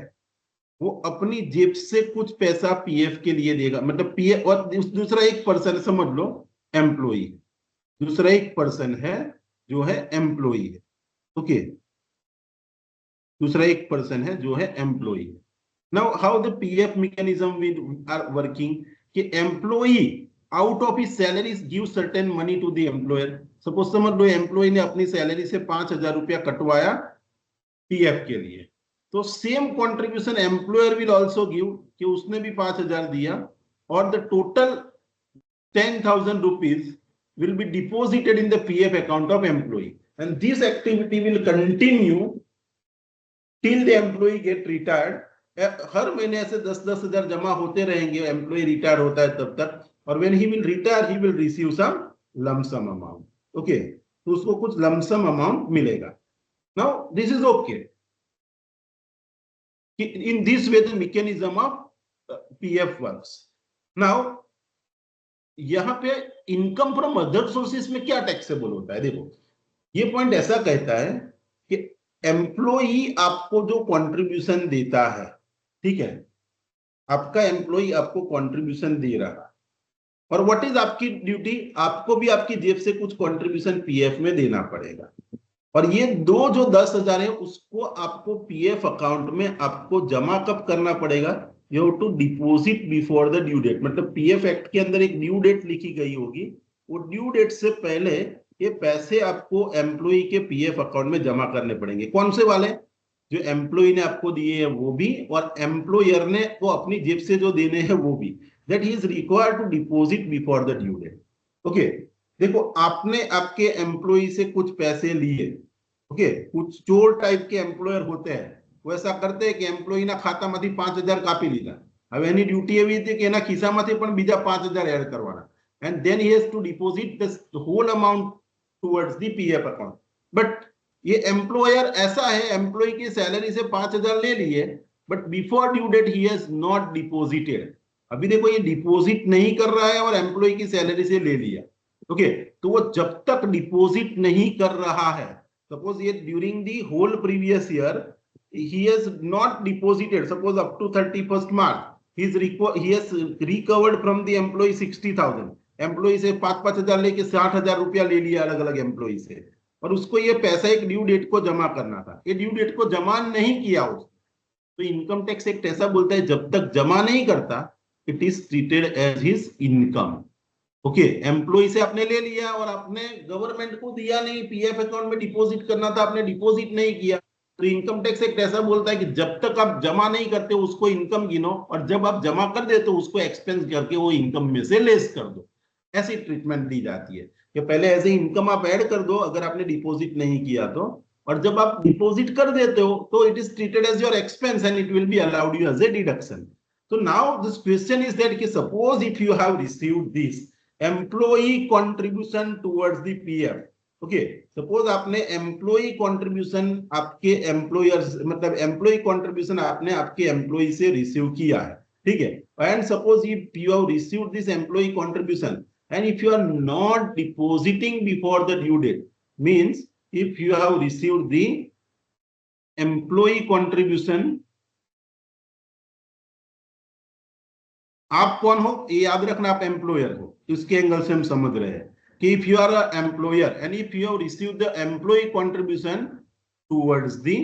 वो अपनी जेब से कुछ पैसा पीएफ के लिए देगा, मतलब पीएफ, और दूसरा एक पर्सन समझ लो एम्प्लॉई, दूसरा एक पर्सन है जो है एम्प्लॉई है, ओके, दूसरा एक पर्सन है जो है employee. Now how the PF mechanism will are working कि employee out of his salary give certain money to the employer. Suppose समझ लो एम्प्लॉई ने अपनी सैलरी से 5,000 रुपया कटवाया पीएफ के लिए, तो same contribution employer will also give, कि उसने भी 5,000 दिया, और the total 10,000 rupees will be deposited in the PF account of employee, and this activity will continue till the employee get retired. हर महीने ऐसे 10-10 हजार जमा होते रहेंगे, एम्प्लॉय रिटायर होता है तब तक, और when he will retire he will receive some lump sum amount, okay, तो उसको कुछ लमसम अमाउंट मिलेगा। Now this is okay, in this way the mechanism of PF works। Now यहाँ पे इनकम फ्रॉम अदर सोर्सेस में क्या टैक्सेबल होता है? देखो ये पॉइंट ऐसा कहता है कि एम्प्लॉई आपको जो कंट्रीब्यूशन देता है, ठीक है, आपका एम्प्लॉई आपको कंट्रीब्यूशन दे रहा है, और व्हाट इज आपकी ड्यूटी, आपको भी आपकी जेब से कुछ कंट्रीब्यूशन पीएफ में देना पड़ेगा, और ये दो जो 10,000 है उसको आपको पीएफ अकाउंट में आपको जमा कब करना पड़ेगा? You have to deposit before the due date. मतलब पीएफ एक्ट के अंदर एक ड्यू डेट लिखी गई होगी, वो ड्यू डेट से पहले ये पैसे आपको एम्प्लॉई के पीएफ अकाउंट में जमा करने पड़ेंगे। कौन से वाले? जो एम्प्लॉई ने आपको दिए हैं वो भी, और एम्प्लॉयर ने वो अपनी जेब से जो देने हैं वो भी। That he is required to deposit before the due date. Okay, देखो आपने आपके एम्प्लॉई से कुछ पैसे लिए, ओके, कुछ चोर टाइप के एम्प्लॉयर होते हैं, वो ऐसा करते हैं कि एम्प्लॉई ना खाता માંથી 5,000 કાપી લીધા, હવે એની ડ્યુટી એવી હતી કે એના ખિસ્સામાંથી પણ બીજા 5,000 એડ કરવાના, and then he has to deposit the whole amount towards the PF account. But ये एम्प्लॉयर ऐसा है, एम्प्लॉय की सैलरी से 5,000 ले लिए, but before due date he has not deposited. अभी देखो ये डिपॉजिट नहीं कर रहा है और एम्प्लॉय की सैलरी से ले लिया, ओके, तो वो जब तक डिपॉजिट नहीं कर रहा है, suppose ये during the whole previous year he has not deposited, suppose up to 31st March he has recovered from the employee 60,000, employee से 5,000 लेके 60,000 रुपया ले लिया अलग अलग एम्प्लॉई से, और उसको ये पैसा एक ड्यू डेट को जमा करना था, ये ड्यू डेट को जमा नहीं किया उसने, तो इनकम टैक्स एक्ट ऐसा बोलता है जब तक जमा नहीं करता it is treated as his income. Okay, employee से आपने ले लिया और आपने गवर्नमेंट को दिया नहीं, पीएफ अकाउंट में डिपॉजिट करना था, आपने डिपॉजिट नहीं किया, तो इनकम टैक्स एक्ट ऐसा बोलता है कि जब तक आप जमा नहीं करते उसको इनकम गिनो, और जब आप जमा कर देते हो उसको एक्सपेंस करके वो इनकम में से लेस कर दो। ऐसी ट्रीटमेंट दी जाती है कि पहले एज ए इनकम आप ऐड कर दो अगर आपने डिपॉजिट नहीं किया तो, और जब आप डिपॉजिट कर देते हो तो it is treated as your expense and it will be allowed you as a deduction. So now this question is that suppose if you have received this employee contribution towards the PF, okay, suppose आपने employee contribution आपके employers मतलब employee contribution आपने आपके employee से receive किया है, ठीक है, and suppose if you have received this employee contribution and if you are not depositing before the due date, means if you have received the employee contribution, आप कौन हो ये याद रखना, आप एम्प्लॉयर हो, इसके एंगल से हम समझ रहे हैं कि if you are a employer and if you have received the employee contribution towards the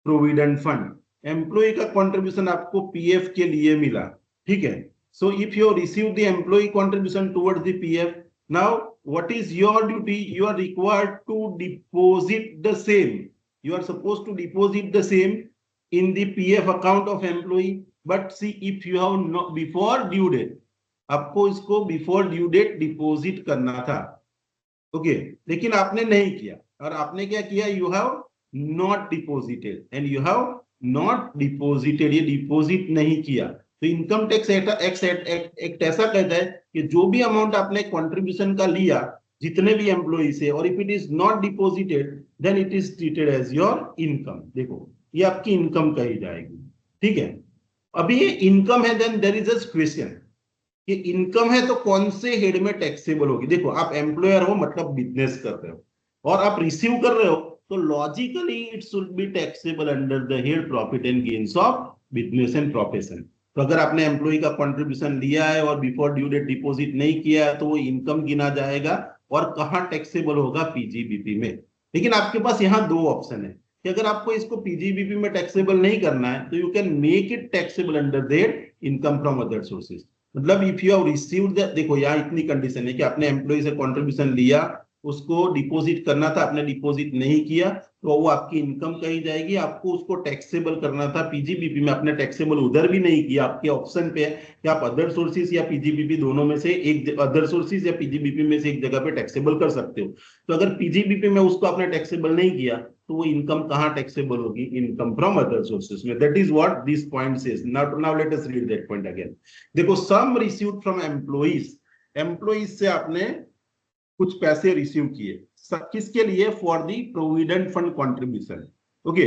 provident fund, employee का कंट्रीब्यूशन आपको पीएफ के लिए मिला, ठीक है, so if you have received the employee contribution towards the PF, now what is your duty? You are required to deposit the same, you are supposed to deposit the same in the PF account of employee, but see if you have not before due date, आपको इसको before due date deposit करना था, okay, लेकिन आपने नहीं किया, और आपने क्या किया? you have not deposited and you have not deposited, ये डिपॉजिट नहीं किया, तो इनकम टैक्स एक्ट ऐसा कहता है कि जो भी अमाउंट आपने कंट्रीब्यूशन का लिया जितने भी एम्प्लॉई से, और if it is not deposited then it is treated as your income. देखो ये आपकी इनकम कही जाएगी, ठीक है। अभी ये इनकम है, then there is a question कि इनकम है तो कौन से हेड में टैक्सेबल होगी? देखो आप एम्प्लॉयर हो मतलब बिजनेस कर रहे हो, और आप रिसीव कर रहे हो, तो logically it should B taxable under the head profit and gains of business and profession. तो अगर आपने एम्प्लॉय का कंट्रीब्यूशन लिया है और बिफोर ड्यू डेट डिपॉजिट नहीं किया है तो वो इनकम गिना जाएगा, और कहां टैक्सेबल होगा? पीजीबीपी में। लेकिन आपके पास यहाँ दो ऑप्शन है कि अगर आपको इसको पीजीबीपी में टैक्सेबल नहीं करना है तो you can make it taxable under their income from other sources. मतलब if you have received the, देखो यहाँ इतनी कंडीशन है कि आपने एम्प्लॉय से कंट्रीब्यूशन लिया, उसको डिपॉजिट करना था, आपने डिपॉजिट नहीं किया, तो वो आपकी इनकम कही जाएगी, आपको उसको टैक्सेबल करना था पीजीबीपी में, आपने टैक्सेबल उधर भी नहीं किया, आपके ऑप्शन पे है कि आप अदर सोर्सेज या पीजीबीपी दोनों में से एक, अदर सोर्सेज या पीजीबीपी में से एक जगह पे टैक्सेबल कर सकते हो। तो अगर पीजीबीपी में उसको आपने टैक्सेबल नहीं किया तो वो इनकम कहाँ टैक्सेबल होगी? इनकम फ्रॉम अदर सोर्सेज में। That is what this point says. Now let us read that point again. देखो some received from employees, employees से आपने कुछ पैसे रिसीव किए, किसके लिए? For the provident fund contribution, okay.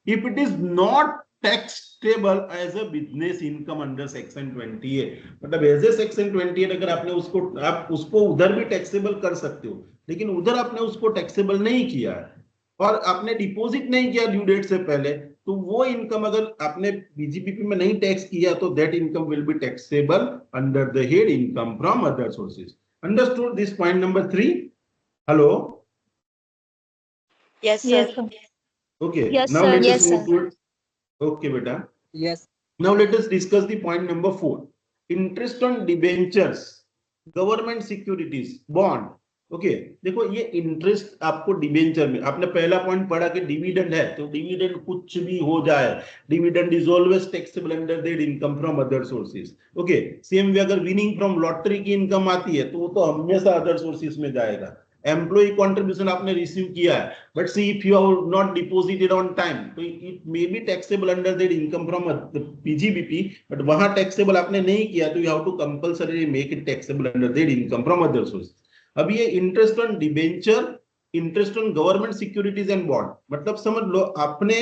If it is not taxable as a business income under section 28। मतलब as A section 28 अगर आपने उसको, आप उसको उधर भी टैक्सेबल कर सकते हो, लेकिन उधर आपने उसको टैक्सेबल नहीं किया है और आपने डिपॉजिट नहीं किया ड्यू डेट से पहले, तो वो इनकम अगर आपने बीजीपीपी में नहीं टैक्स किया तो that income will be taxable under the head income from other sources. Understood this point number 3? Hello? Yes, sir. Yes, sir. Okay, Yes, now sir. let us Yes, move sir. to okay beta. Yes. Now let us discuss the point number 4. Interest on debentures, government securities, bond. Okay देखो ये interest आपको debenture में, आपने पहला point पढ़ा कि dividend है, तो डिविडेंड कुछ भी हो जाए, dividend is always taxable under that income from other sources. Okay, same way अगर विनिंग फ्रॉम लॉटरी की इनकम आती है तो वो तो हमेशा अदर सोर्सेज में जाएगा। एम्प्लॉय कंट्रीब्यूशन आपने रिसीव किया है, but see if you have not deposited on time तो it may be taxable under that income from PGBP, but वहां टैक्सेबल आपने नहीं किया तो you have to compulsory make it taxable under that income from other source. अब ये interest on debenture, interest on government securities and bond, मतलब समझ लो आपने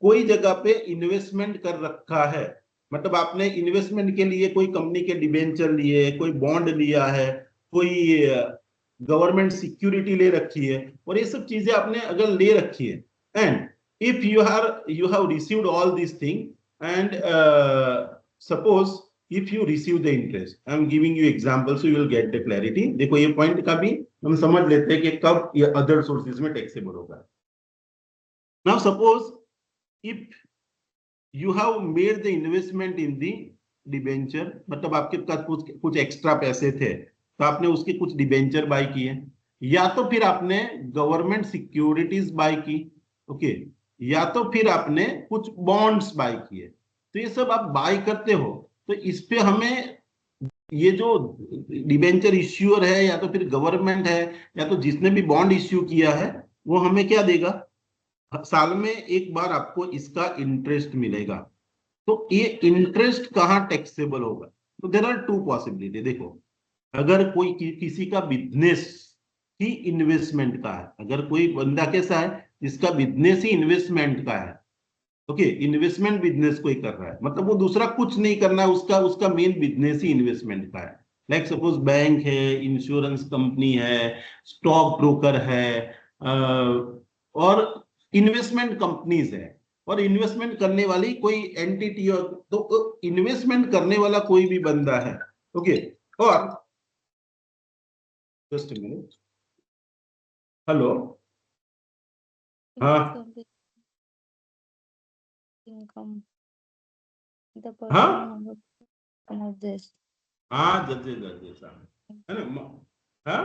कोई जगह पे इन्वेस्टमेंट कर रखा है, मतलब आपने इन्वेस्टमेंट के लिए कोई कंपनी के डिबेंचर लिए, कोई बॉन्ड लिया है, कोई गवर्नमेंट सिक्योरिटी ले रखी है, और ये सब चीजें आपने अगर ले रखी है, and if you have received all this thing and suppose if you receive the interest, I am giving you example so you will get the clarity। देखो ये पॉइंट का भी हम समझ लेते हैं कि कब ये अदर सोर्सेज में टैक्सेबल होगा। Now suppose if you have made the investment in the debenture, मतलब आपके पास कुछ एक्स्ट्रा पैसे थे तो आपने उसके कुछ डिबेंचर बाय किए, या तो फिर आपने गवर्नमेंट सिक्योरिटीज बाय की, ओके, या तो फिर आपने कुछ बॉन्ड्स बाय किए, तो ये सब आप बाय करते हो तो इस पे हमें ये जो डिबेंचर इश्यूअर है या तो फिर गवर्नमेंट है या तो जिसने भी बॉन्ड इश्यू किया है वो हमें क्या देगा, साल में एक बार आपको इसका इंटरेस्ट मिलेगा। तो ये इंटरेस्ट कहाँ टैक्सेबल होगा? तो देयर आर टू पॉसिबिलिटी। देखो अगर कोई किसी का बिजनेस ही इन्वेस्टमेंट का है, अगर कोई बंदा कैसा है जिसका बिजनेस ही इन्वेस्टमेंट का है, ओके, इन्वेस्टमेंट बिजनेस कोई कर रहा है, मतलब वो दूसरा कुछ नहीं करना है, उसका मेन बिजनेस ही इन्वेस्टमेंट का है। लाइक सपोज बैंक है, इंश्योरेंस कंपनी है, स्टॉक ब्रोकर है, और इन्वेस्टमेंट कंपनीज है, और इन्वेस्टमेंट करने वाली कोई एंटिटी, और तो इन्वेस्टमेंट करने वाला कोई भी बंदा है, ओके। और जस्ट अ मिनट, हेलो, हाँ Income. The हाँ person of this हाँ जज है ना, हाँ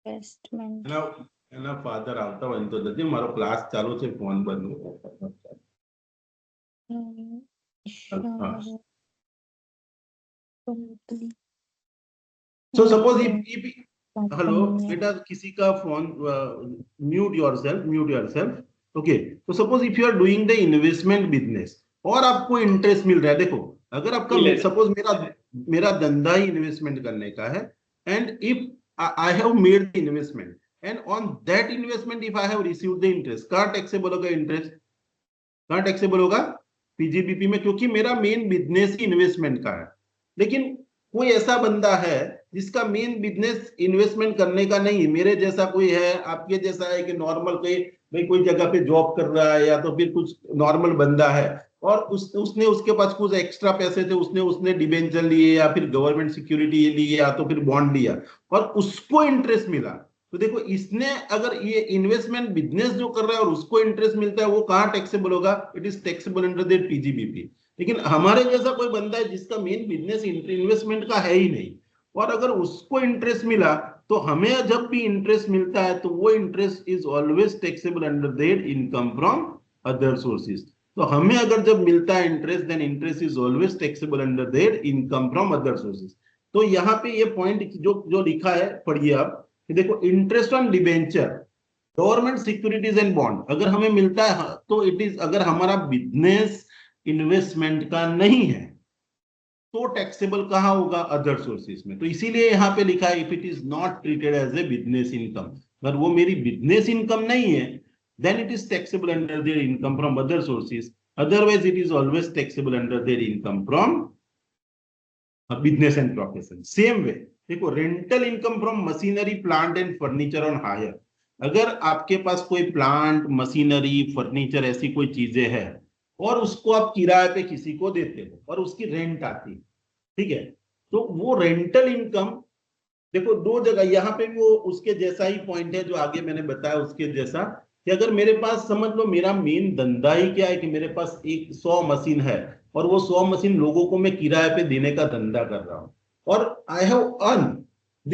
investment. એના ફાધર આવતા હોય તો જજે મારો ક્લાસ ચાલુ છે, ફોન બંધ सो सपोज इफ हेलो बेटा किसी का फोन म्यूट योरसेल्फ ओके। तो suppose if you are doing the investment business और आपको इंटरेस्ट मिल रहा है, देखो अगर आपका सपोज मेरा धंधा ही इन्वेस्टमेंट करने का है, and if I have made the investment and on that investment if I have received the interest, कहां टैक्सेबल होगा इंटरेस्ट? कहां टैक्सेबल होगा? पीजीबीपी में, क्योंकि मेरा मेन बिजनेस ही इन्वेस्टमेंट का है। लेकिन कोई ऐसा बंदा है जिसका मेन बिजनेस इन्वेस्टमेंट करने का नहीं, मेरे जैसा कोई है, आपके जैसा है कि नॉर्मल कोई जगह पे जॉब कर रहा है या तो फिर कुछ नॉर्मल बंदा है, और उसने उसके पास कुछ एक्स्ट्रा पैसे थे, उसने डिबेंचर लिए या फिर गवर्नमेंट सिक्योरिटी लिए या तो फिर बॉन्ड लिया और उसको इंटरेस्ट मिला। तो देखो इसने अगर ये इन्वेस्टमेंट बिजनेस जो कर रहा है और उसको इंटरेस्ट मिलता है, वो कहां टैक्सेबल होगा? It is taxable under the PGBP. लेकिन हमारे जैसा कोई बंदा है जिसका मेन बिजनेस इन्वेस्टमेंट का है ही नहीं, और अगर उसको इंटरेस्ट मिला तो हमें जब भी इंटरेस्ट मिलता है तो वो interest is always taxable under their income from other sources. तो हमें अगर जब मिलता है interest, then interest is always taxable under their income from other sources. तो यहाँ पे ये पॉइंट जो लिखा है पढ़िए आप, देखो interest on debenture, government securities and bond अगर हमें मिलता है तो इट इज, अगर हमारा बिजनेस इन्वेस्टमेंट का नहीं है तो टैक्सेबल कहां होगा? अदर सोर्सेज में। तो इसीलिए यहां पे लिखा है if it is not treated as a business income, अगर वो मेरी बिजनेस इनकम नहीं है then it is taxable under their income from other sources. otherwise it is always taxable under their income from business and profession. Same way देखो, rental income from machinery plant and furniture on hire, अगर आपके पास कोई plant machinery furniture ऐसी कोई चीजें हैं और उसको आप किराए पे किसी को देते हो और उसकी रेंट आती है, ठीक है, तो वो रेंटल इनकम देखो दो जगह, यहाँ पे भी वो उसके जैसा ही पॉइंट है जो आगे मैंने बताया उसके जैसा, कि अगर मेरे पास समझ लो मेरा मेन धंधा ही क्या है कि मेरे पास 100 मशीन है और वो 100 मशीन लोगों को मैं किराए पे देने का धंधा कर रहा हूँ और I have earn the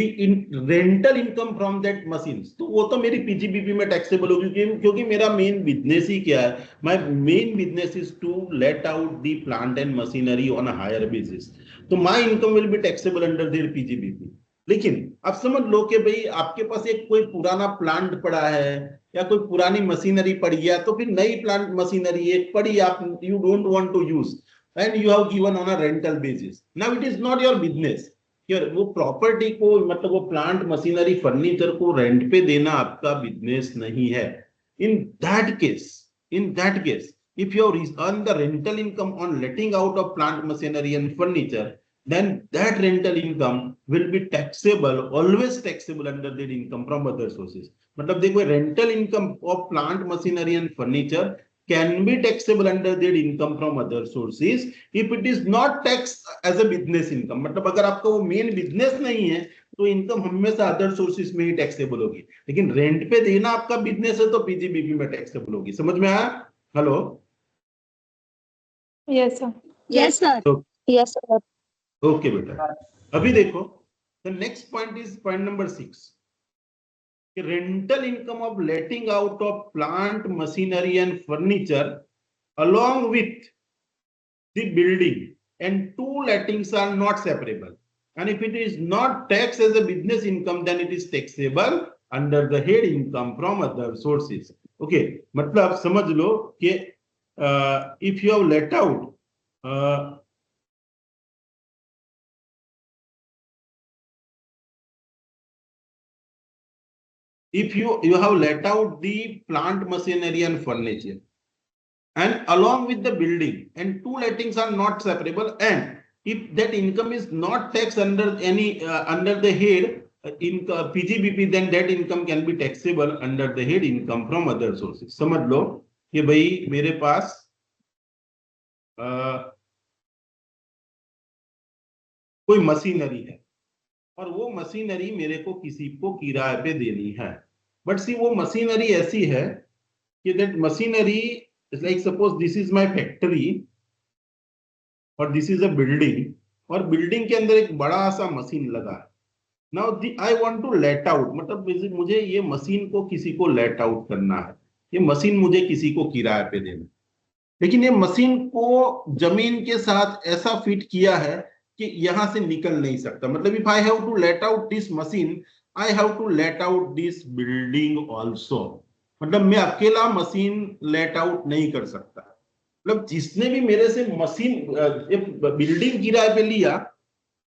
rental income from that machine, तो वो तो मेरी पीजीबीपी में टैक्सेबल होगी, क्योंकि मेरा मेन बिजनेस ही क्या है, my main business is to let out the plant and machinery on a hire basis, तो my income will be taxable under their PGBP. लेकिन अब समझ लो कि भाई आपके पास एक कोई पुराना प्लांट पड़ा है या कोई पुरानी मशीनरी पड़ी है, तो फिर नई प्लांट मशीनरी एक पड़ी, आप you don't want to use and you have given on a rental basis, now it is not your business, वो प्रॉपर्टी को मतलब वो प्लांट मशीनरी फर्नीचर को रेंट पे देना आपका बिजनेस नहीं है। In that case if you earn the rental income on letting out of plant machinery and furniture, then that rental income will be taxable, always taxable under that income from other sources. मतलब देखो, rental income of plant machinery and furniture can be taxable under their income from other sources if it is not taxed as a business income, मतलब अगर आपका वो main business नहीं है तो income हमेशा अदर सोर्सेज में ही टैक्सेबल होगी, लेकिन रेंट पे देना आपका बिजनेस है तो पीजीबीपी में टैक्सेबल होगी। समझ में आया? Hello? Yes sir. Yes, sir. Yes sir. Okay बेटा, अभी देखो the next point is point number 6, rental income of letting out of plant machinery and furniture along with the building and two lettings are not separable, and if it is not taxed as a business income then it is taxable under the head income from other sources. Okay, मतलब समझ लो कि if you have let out if you have let out the plant machinery and furniture and along with the building and two lettings are not separable, and if that income is not taxed under any under the head in PGBP, then that income can be taxable under the head income from other sources. समझ लो कि भाई मेरे पास कोई machinery है और वो machinery मेरे को किसी को किराए पे देनी है, बट सी वो मशीनरी ऐसी है कि that machinery like suppose this is my factory और दिस इज अ बिल्डिंग, और बिल्डिंग के अंदर एक बड़ा सा मशीन लगा है। Now I want to let out, मतलब मुझे ये मशीन को किसी को लेट आउट करना है, ये मशीन मुझे किसी को किराए पे देना, लेकिन ये मशीन को जमीन के साथ ऐसा फिट किया है कि यहां से निकल नहीं सकता, मतलब if I have to let out this machine I have to let out this building also, मतलब मैं अकेला मशीन लेट आउट नहीं कर सकता, मतलब जिसने भी मेरे से मशीन बिल्डिंग किराए पे लिया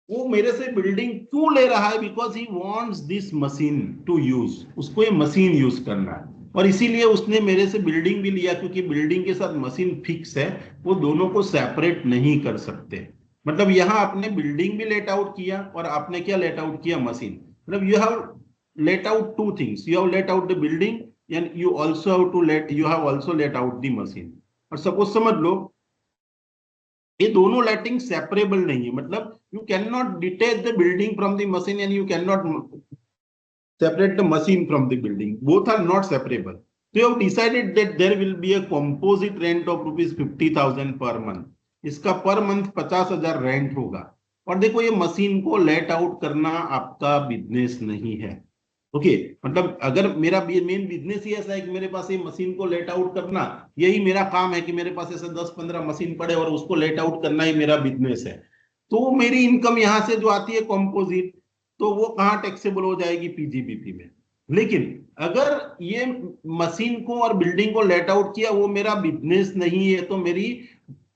वो मेरे से बिल्डिंग क्यों ले रहा है, because he wants this machine to use, उसको ये मशीन यूज करना है, और इसीलिए उसने मेरे से बिल्डिंग भी लिया, क्योंकि बिल्डिंग के साथ मशीन फिक्स है, वो दोनों को सेपरेट नहीं कर सकते। मतलब यहाँ आपने बिल्डिंग भी लेट आउट किया और आपने क्या लेट आउट किया, मशीन, मतलब you have let out two things, you have let out the building and you have also late out the machine. और सपोज समझ लो ये दोनों लेटिंग सेपरेबल नहीं है, मतलब you can not detach the building from the machine and you can not separate the machine from the building, both are not separable, so you have decided that there will be a composite rent of rupees 50,000 per month, इसका per month 50,000 rent होगा, और देखो ये machine को let out करना आपका business नहीं है। ओके, मतलब अगर मेरा मेन बिजनेस ही ऐसा है कि मेरे पास ये मशीन को लेट आउट करना, यही मेरा काम है कि मेरे पास ऐसे 10-15 मशीन पड़े और उसको लेट आउट करना ही मेरा बिजनेस है, तो मेरी इनकम यहाँ से जो आती है कॉम्पोजिट, तो वो कहाँ टैक्सेबल हो जाएगी, पीजीबीपी में। लेकिन अगर ये मशीन को और बिल्डिंग को लेट आउट किया, वो मेरा बिजनेस नहीं है, तो मेरी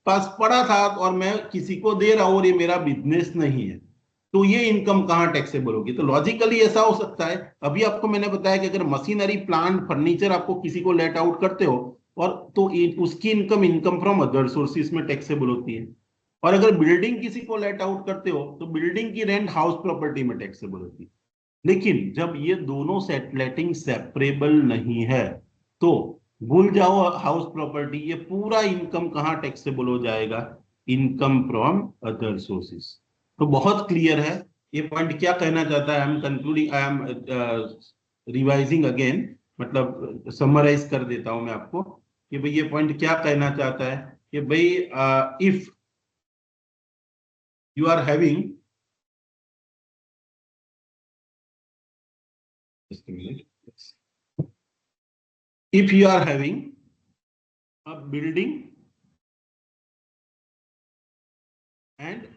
पास पड़ा था और मैं किसी को दे रहा हूं और ये मेरा बिजनेस नहीं है, तो ये इनकम कहाँ टैक्सेबल होगी। तो लॉजिकली ऐसा हो सकता है, अभी आपको मैंने बताया कि अगर मशीनरी प्लांट फर्नीचर आपको किसी को लेट आउट करते हो और तो उसकी income income from other sources में टैक्सेबल होती है। और अगर बिल्डिंग किसी को लेट आउट करते हो तो बिल्डिंग की रेंट हाउस प्रॉपर्टी में टैक्सेबल होती है। लेकिन जब ये दोनों सेटलेटिंग सेपरेबल नहीं है तो भूल जाओ हाउस प्रॉपर्टी, ये पूरा इनकम कहां टैक्सेबल हो जाएगा, इनकम फ्रॉम अदर सोर्सेस। तो बहुत क्लियर है ये पॉइंट क्या कहना चाहता है। I am concluding, I am revising again, मतलब समराइज कर देता हूं मैं आपको कि भाई ये पॉइंट क्या कहना चाहता है कि भाई if you are having, just a minute, if you are having a building and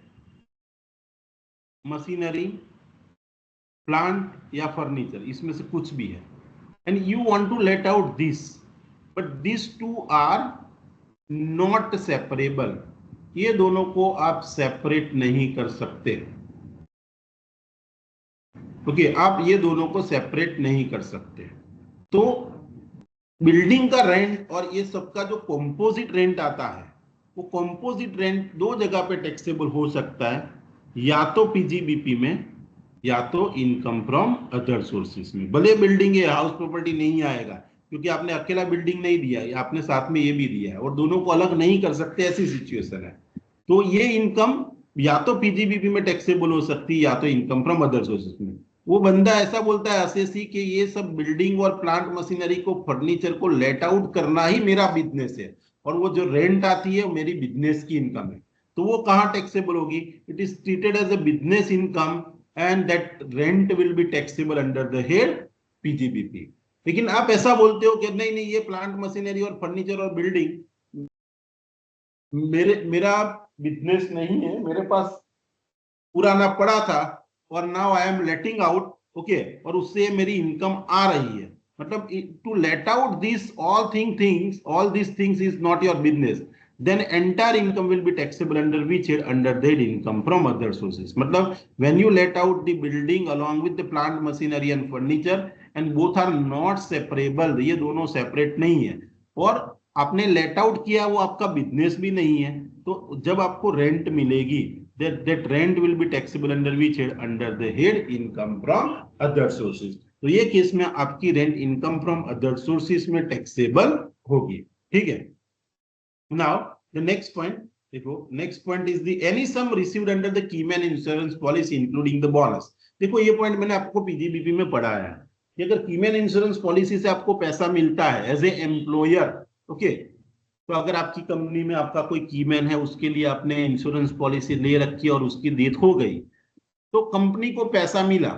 machinery, plant या फर्नीचर, इसमें से कुछ भी है, and you want to let out this, but this two are not separable, ये दोनों को आप सेपरेट नहीं कर सकते। ओके, आप ये दोनों को सेपरेट नहीं कर सकते। तो बिल्डिंग का रेंट और ये सबका जो कॉम्पोजिट रेंट आता है, वो कॉम्पोजिट रेंट दो जगह पे टैक्सेबल हो सकता है, या तो पीजीबीपी में या तो इनकम फ्रॉम अदर सोर्सेस में। भले बिल्डिंग है, हाउस प्रॉपर्टी नहीं आएगा क्योंकि आपने अकेला बिल्डिंग नहीं दिया है, आपने साथ में ये भी दिया है और दोनों को अलग नहीं कर सकते, ऐसी सिचुएशन है। तो ये इनकम या तो पीजीबीपी में टैक्सेबल हो सकती है या तो इनकम फ्रॉम अदर सोर्सेस में। वो बंदा ऐसा बोलता है एसएससी कि ये सब बिल्डिंग और प्लांट मशीनरी को, फर्नीचर को लेट आउट करना ही मेरा बिजनेस है और वो जो रेंट आती है वो मेरी बिजनेस की इनकम है, तो वो कहां टैक्सेबल होगी, it is treated as a business income and that rent will be taxable under the head PGBP. लेकिन आप ऐसा बोलते हो कि नहीं नहीं, ये प्लांट मशीनरी और फर्नीचर और बिल्डिंग मेरा बिजनेस नहीं है, मेरे पास पुराना पड़ा था और now I am letting out, okay, और उससे मेरी इनकम आ रही है। मतलब to let out this all this things is not your business, then entire income will be taxable under which head, under that income from other sources। मतलब when you let out the building along with the plant machinery and furniture and both are not separable, ये दोनों separate नहीं है और आपने let out किया, वो आपका बिजनेस भी नहीं है, तो जब आपको रेंट मिलेगी that rent will be taxable under which head, under the head income from other sources। तो ये केस में आपकी rent income from other sources में टैक्सेबल होगी। ठीक है, now the next point, देखो next point is the any sum received under the Keyman insurance policy including the bonus। देखो ये पॉइंट मैंने आपको पीजीबीपी में पढ़ाया है कि अगर कीमैन इंश्योरेंस पॉलिसी से आपको पैसा मिलता है एज ए एम्प्लॉयर, ओके, तो अगर आपकी कंपनी में आपका कोई कीमैन है, उसके लिए आपने इंश्योरेंस पॉलिसी ले रखी और उसकी डेथ हो गई, तो कंपनी को पैसा मिला,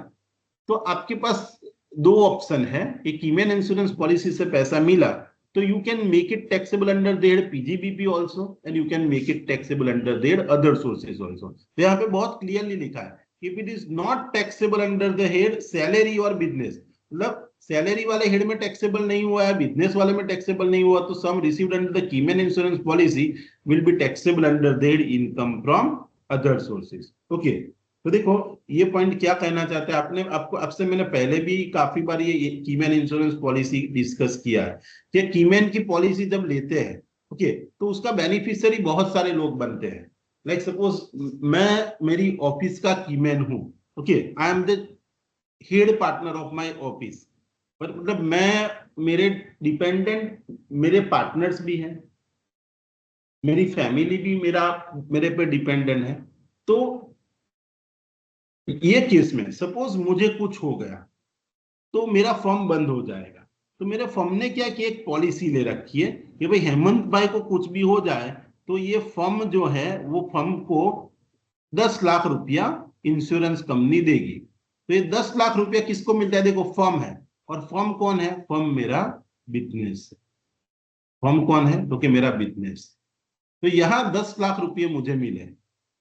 तो आपके पास दो ऑप्शन है कि कीमैन इंश्योरेंस पॉलिसी से पैसा मिला तो you can make it taxable under their PGBP also and you can make it taxable under their other sources also। तो यहाँ पे बहुत क्लियरली लिखा है if it is not taxable under the head salary or business, मतलब salary वाले head में taxable नहीं हुआ है, बिजनेस वाले में टैक्सेबल नहीं हुआ, तो sum received under the keyman insurance policy will be taxable under their income from other sources. Okay, तो देखो ये पॉइंट क्या कहना चाहते हैं, आपने आपको आपसे मैंने पहले भी काफी बार ये कीमैन इंश्योरेंस पॉलिसी डिस्कस किया है कि कीमैन की पॉलिसी जब लेते हैं, ओके, तो उसका बेनिफिशियरी बहुत सारे लोग बनते हैं। लाइक सपोज मैं मेरी ऑफिस का कीमैन हूं, okay, I am the head partner of my office, मतलब मैं, मेरे डिपेंडेंट मेरे पार्टनर्स भी हैं, मेरी फैमिली भी मेरे पे डिपेंडेंट है। तो ये केस में सपोज मुझे कुछ हो गया तो मेरा फर्म बंद हो जाएगा, तो मेरे फर्म ने क्या किया, एक पॉलिसी ले रखी है कि भाई हेमंत भाई को कुछ भी हो जाए तो ये फर्म जो है वो फर्म को 10 लाख रुपया इंश्योरेंस कंपनी देगी। तो ये 10 लाख रुपया किसको मिलता है, देखो फर्म है, और फर्म कौन है, फर्म मेरा बिजनेस है। फर्म कौन है, तो कि मेरा बिजनेस। तो यहां 10 लाख रुपये मुझे मिले,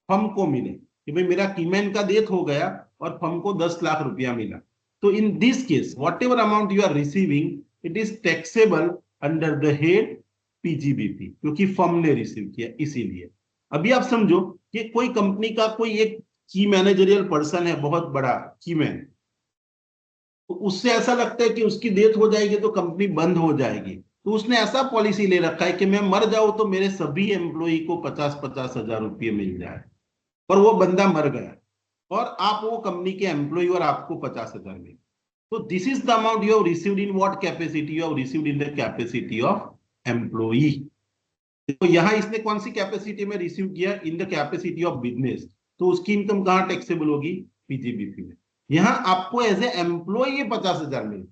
फर्म को मिले कि भाई मेरा कीमैन का डेथ हो गया और फर्म को 10 लाख रुपया मिला। तो in this case whatever amount you are receiving it is taxable under the head PGBP, क्योंकि फर्म ने रिसीव किया इसीलिए। अभी आप समझो कि कोई कंपनी का कोई एक की मैनेजरियल पर्सन है, बहुत बड़ा कीमैन, तो उससे ऐसा लगता है कि उसकी डेथ हो जाएगी तो कंपनी बंद हो जाएगी, तो उसने ऐसा पॉलिसी ले रखा है कि मैं मर जाऊं तो मेरे सभी एम्प्लॉय को 50-50 हजार रुपये मिल जाए, और वो बंदा मर गया और आप वो कंपनी के एम्प्लॉय और आपको 50,000 मिले। तो this is the amount you have received in what capacity, you have received in the capacity of employee. तो यहां इसने कौन सी कैपेसिटी में रिसीव किया, in the capacity of business, तो उसकी इनकम कहां टैक्सेबल होगी, पीजीबीपी में। यहां आपको एज ए एम्प्लॉय ये 50,000 मिले।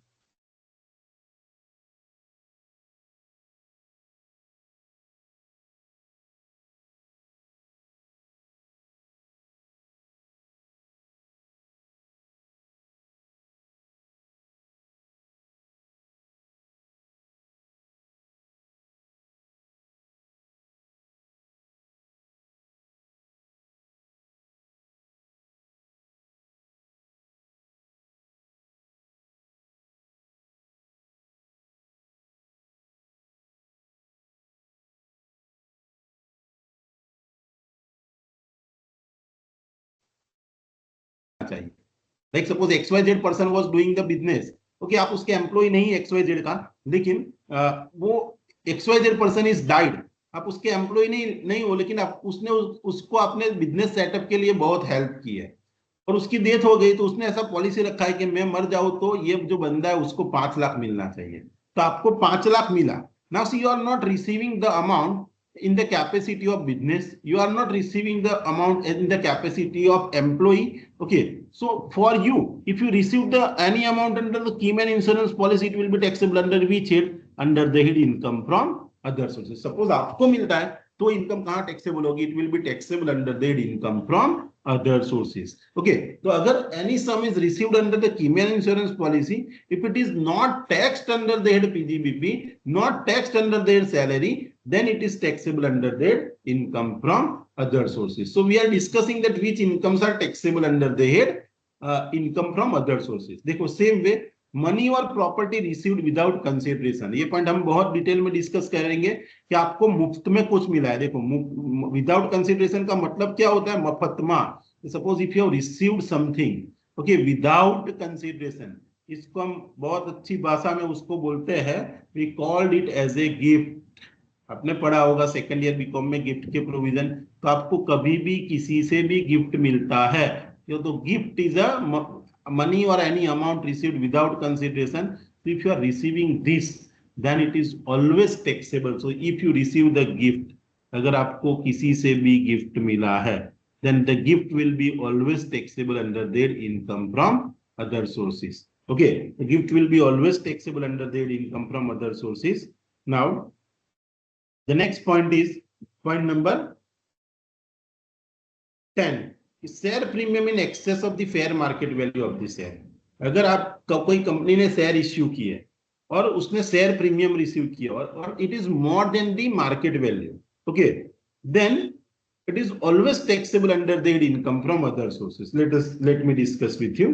चाहिए like suppose XYZ person was doing the business, okay, आप उसके एम्प्लॉय नहीं XYZ का, लेकिन वो XYZ पर्सन इज डाइड, आप उसके एम्प्लॉय नहीं हो, लेकिन आप उसने उसको अपने बिजनेस सेटअप के लिए बहुत हेल्प की है और उसकी डेथ हो गई, तो उसने ऐसा पॉलिसी रखा है कि मैं मर जाऊं तो ये जो बंदा है उसको 5 लाख मिलना चाहिए। तो आपको 5 लाख मिला। Now see you are not receiving the amount in the capacity of business, you are not receiving the amount in the capacity of employee. Okay, so for you, if you receive the any amount under the Keyman insurance policy, it will be taxable under which head, under the head income from other sources. Suppose आपको मिलता है तो income कहां taxable होगी, it will be taxable under the income from other sources. Okay, तो अगर any some is received under the keyman insurance policy, if it is not taxed under the head PGBP, not taxed under their salary, then it is taxable under their income from other sources. So we are discussing that which incomes are taxable under the head income from other sources. देखो same way money और property received without consideration, ये point हम बहुत detail में discuss करेंगे कि आपको मुफ्त में कुछ मिला है। देखो विदाउट कंसिडरेशन का मतलब क्या होता है, मफतमा। Suppose if you have received something okay without consideration, इसको हम बहुत अच्छी भाषा में उसको बोलते हैं, we called it as a gift. आपने पढ़ा होगा सेकंड ईयर बीकॉम में गिफ्ट के प्रोविजन। तो आपको कभी भी किसी से भी गिफ्ट मिलता है तो गिफ्ट इज अ मनी और any amount received without consideration. If you are receiving this then it is always taxable. So if you receive the gift, अगर आपको किसी से भी गिफ्ट मिला है then the gift will be always taxable under their income from other sources. Okay, the gift will be always taxable under their income from other sources. Now the next point is point number 10, share premium in excess of the fair market value of the share. अगर आप कोई company ने share issue किए और उसने share premium receive किया और it is more than the market value, okay, then it is always taxable under their income from other sources. Let me discuss with you.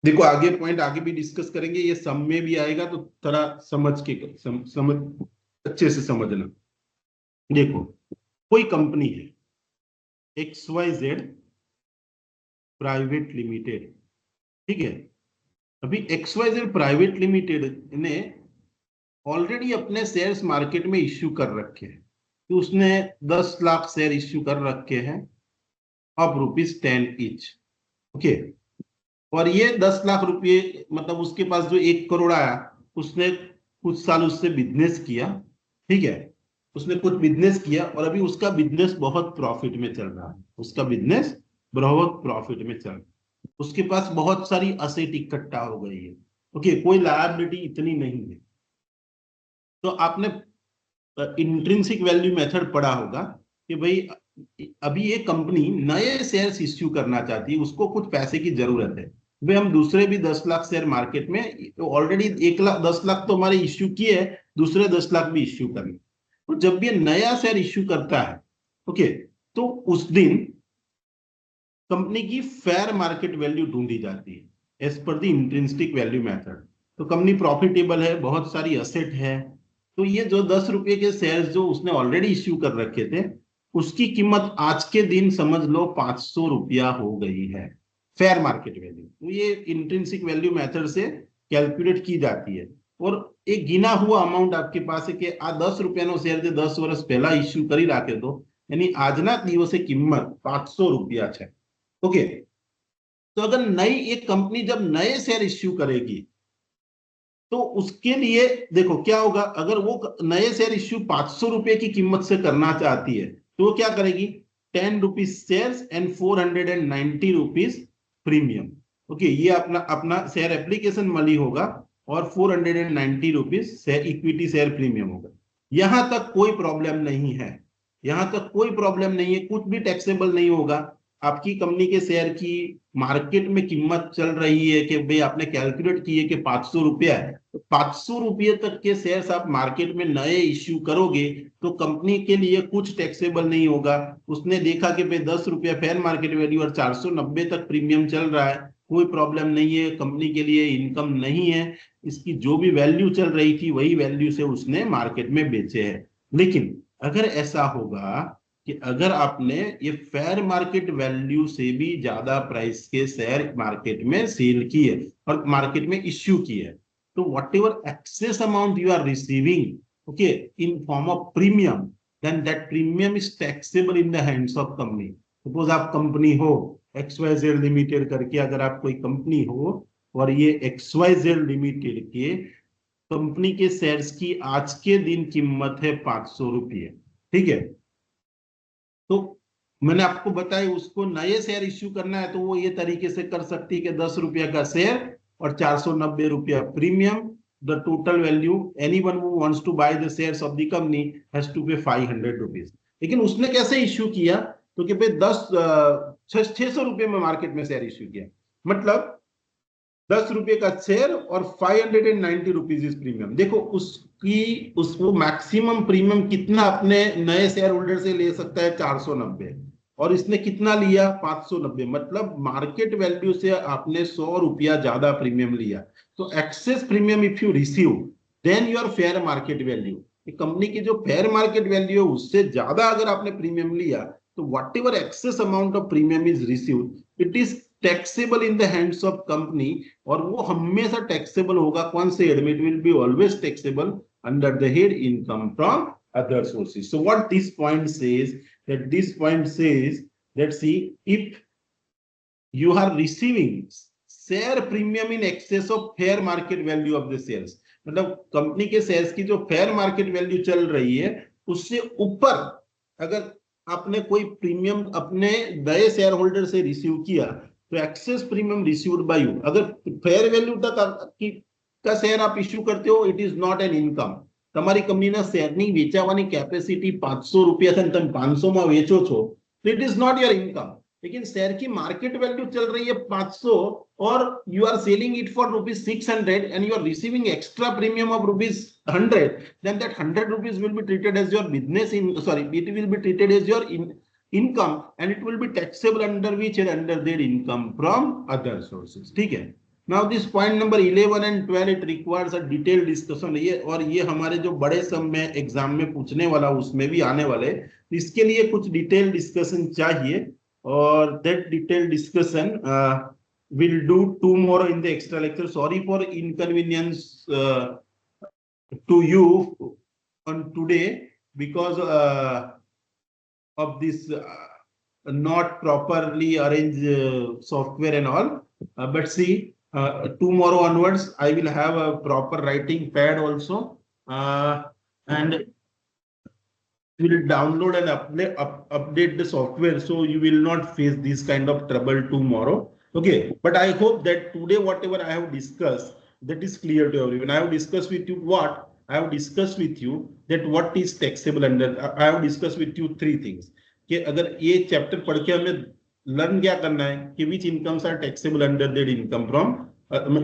देखो आगे पॉइंट आगे भी डिस्कस करेंगे, ये सम में भी आएगा, तो थोड़ा समझ के समझ अच्छे से समझना। देखो कोई कंपनी है XYZ प्राइवेट लिमिटेड, ठीक है। अभी XYZ प्राइवेट लिमिटेड ने ऑलरेडी अपने शेयर्स मार्केट में इश्यू कर रखे हैं। तो उसने 10 लाख शेयर इश्यू कर रखे हैं ऑफ ₹10 ईच, ओके। और ये 10 लाख रुपये मतलब उसके पास जो 1 करोड़ आया, उसने कुछ साल उससे बिजनेस किया, ठीक है, उसने कुछ बिजनेस किया और अभी उसका बिजनेस बहुत प्रॉफिट में चल रहा है, उसका बिजनेस बहुत प्रॉफिट में चल रहा है, उसके पास बहुत सारी असेट इकट्ठा हो गई है, ओके, कोई लायबिलिटी इतनी नहीं है। तो आपने इंट्रिंसिक वैल्यू मेथड पढ़ा होगा कि भाई अभी ये कंपनी नए शेयर्स इश्यू करना चाहती है, उसको कुछ पैसे की जरूरत है। भाई हम दूसरे भी 10 लाख शेयर मार्केट में ऑलरेडी 10 लाख तो हमारे इश्यू किए है, दूसरे 10 लाख भी इश्यू करने। तो जब भी नया शेयर इश्यू करता है, ओके, तो उस दिन कंपनी की फेयर मार्केट वैल्यू ढूंढी जाती है as per the intrinsic value method. तो कंपनी प्रॉफिटेबल है, बहुत सारी असेट है, तो ये जो 10 रुपए के शेयर्स जो उसने ऑलरेडी इश्यू कर रखे थे, उसकी कीमत आज के दिन समझ लो 500 रुपया हो गई है, फेयर मार्केट वैल्यू। तो ये इंट्रिंसिक वैल्यू मेथड से कैलकुलेट की जाती है। और एक गिना हुआ अमाउंट आपके पास है कि आ 10 રૂપિયાનો શેર જે 10 વર્ષ પહેલા ઇસ્યુ કરી રાખે તો એની આજના દિવસે કિંમત 500 રૂપિયા છે. ओके, तो अगर नई एक कंपनी जब नए शेयर इश्यू करेगी तो उसके लिए देखो क्या होगा, अगर वो नए शेयर इश्यू 500 रुपए की कीमत से करना चाहती है तो वो क्या करेगी, 10 rupees share and 490 rupees premium. Okay, ये अपना अपना शेयर एप्लीकेशन मनी होगा और 490 rupees share equity share premium होगा. यहां तक कोई प्रॉब्लम नहीं है, यहां तक कोई प्रॉब्लम नहीं है, कुछ भी टैक्सेबल नहीं होगा. आपकी कंपनी के शेयर की मार्केट में कीमत चल रही है कि भाई आपने कैलकुलेट की है कि 500 रुपया है, तो 500 रुपये तक के शेयर्स आप मार्केट में नए इश्यू करोगे तो कंपनी के लिए कुछ टैक्सेबल नहीं होगा. उसने देखा कि भाई 10 रुपया फेयर मार्केट वैल्यू और 490 तक प्रीमियम चल रहा है, कोई प्रॉब्लम नहीं है, कंपनी के लिए इनकम नहीं है, इसकी जो भी वैल्यू चल रही थी वही वैल्यू से उसने मार्केट में बेचे है. लेकिन अगर ऐसा होगा कि अगर आपने ये फेयर मार्केट वैल्यू से भी ज्यादा प्राइस के शेयर मार्केट में सेल किए और मार्केट में इश्यू किए, तो whatever excess amount you are receiving, okay, in form of premium, then that premium is taxable in the hands of company. Suppose आप कंपनी हो XYZ लिमिटेड करके, अगर आप कोई कंपनी हो और ये XYZ लिमिटेड के कंपनी के शेयर्स की आज के दिन कीमत है 500 रुपये, ठीक है, तो मैंने आपको बताया उसको नए शेयर इश्यू करना है तो वो ये तरीके से कर सकती है कि 10 रुपया का शेयर और 490 रुपया premium, the total value, anyone who wants to buy the shares of the company has to pay 500 rupees. लेकिन उसने कैसे इश्यू किया, तो कि भाई 600 रुपये में मार्केट में शेयर इश्यू किया, मतलब 10 रुपये का शेयर और 590 रुपीज इज प्रीमियम. देखो वो मैक्सिमम प्रीमियम कितना अपने नए शेयर होल्डर से ले सकता है, 490, और इसने कितना लिया, 590, मतलब मार्केट वैल्यू से आपने 100 रुपया ज्यादा प्रीमियम लिया. तो excess premium if you receive then your fair market value, company की जो फेयर मार्केट वैल्यू है उससे ज्यादा अगर आपने प्रीमियम लिया तो whatever excess amount of premium is received it is taxable in the hands of company, और वो हमेशा टैक्सेबल होगा कौन से हेड में, it will be always taxable under the head income from other sources. So what this point says, that this point says that see, if you are receiving share premium in excess of fair market value of the shares, मतलब company के shares की जो fair market value चल रही है उससे ऊपर अगर आपने कोई प्रीमियम अपने नए शेयर होल्डर से रिसीव किया तो excess premium received by you, अगर फेयर वैल्यू तक का शेयर आप इश्यू करते हो, it is not an income. તમારી કંપનીના શેરની વેચાવાની કેપેસિટી 500 રૂપિયા છે અને તમે 500 માં વેચો છો તો it is not your income. लेकिन शेयर की मार्केट वैल्यू चल रही है 500 और you are selling it for ₹600 and you are receiving extra premium of ₹100, then that 100 rupees will be treated as your business in, sorry, it will be treated as your income and it will be taxable under which, under their income from other sources. ठीक है. Now this point number 11 and 12 it requires a detailed discussion. ये और ये हमारे जो बड़े सम में exam में पूछने वाला उसमें भी आने वाले, इसके लिए कुछ डिटेल डिस्कशन चाहिए और that detailed discussion we'll do tomorrow in the extra lecture. Sorry for inconvenience to you on today because of this not properly arranged software and all, but see, tomorrow onwards I will have a proper writing pad also and will download and update the software, so you will not face this kind of trouble tomorrow. Okay, but I hope that today whatever I have discussed that is clear to everyone. I have discussed with you what I have discussed with you, that what is taxable under. I have discussed with you three things कि अगर ये chapter पढ़ के हमें learn क्या करना है कि which incomes are taxable under their income from,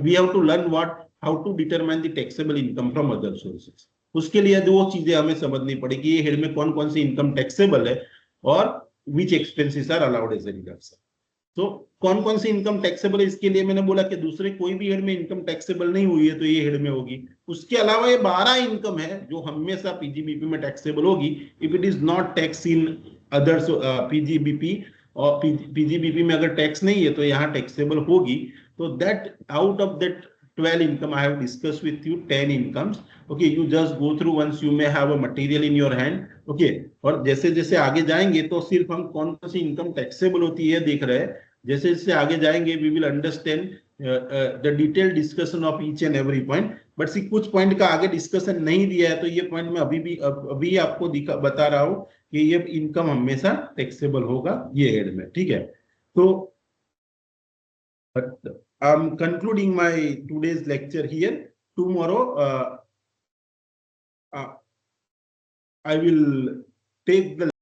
we have to learn what, how to determine the taxable income from other sources. उसके लिए दो चीजें हमें समझनी पड़ेगी, ये हेड में कौन कौन सी इनकम टैक्सेबल है और which expenses are allowed as a deduction. तो कौन कौन सी इनकम टैक्सेबल है, इसके लिए मैंने बोला कि दूसरे कोई भी हेड में इनकम टैक्सेबल नहीं हुई है तो ये हेड में होगी. उसके अलावा ये 12 इनकम है जो हमेशा पीजीबीपी में टैक्सेबल होगी if it is not tax in other PGBP, और पीजीबीपी में अगर टैक्स नहीं है तो यहाँ टैक्सेबल होगी. तो that out of that 12 income. I have discussed with you 10 incomes. Okay, you just go through once. You may have a material in your hand. Okay, और जैसे जैसे आगे जाएंगे तो सिर्फ हम कौन कौन सी इनकम टैक्सेबल होती है देख रहे हैं. जैसे जैसे आगे जाएंगे we will understand the detailed discussion of each and every point. But see कुछ पॉइंट का आगे डिस्कशन नहीं दिया है तो ये पॉइंट मैं अभी आपको बता रहा हूँ कि ये इनकम हमेशा टैक्सेबल होगा ये हेड में. ठीक है, तो I'm concluding my today's lecture here. Tomorrow I will take the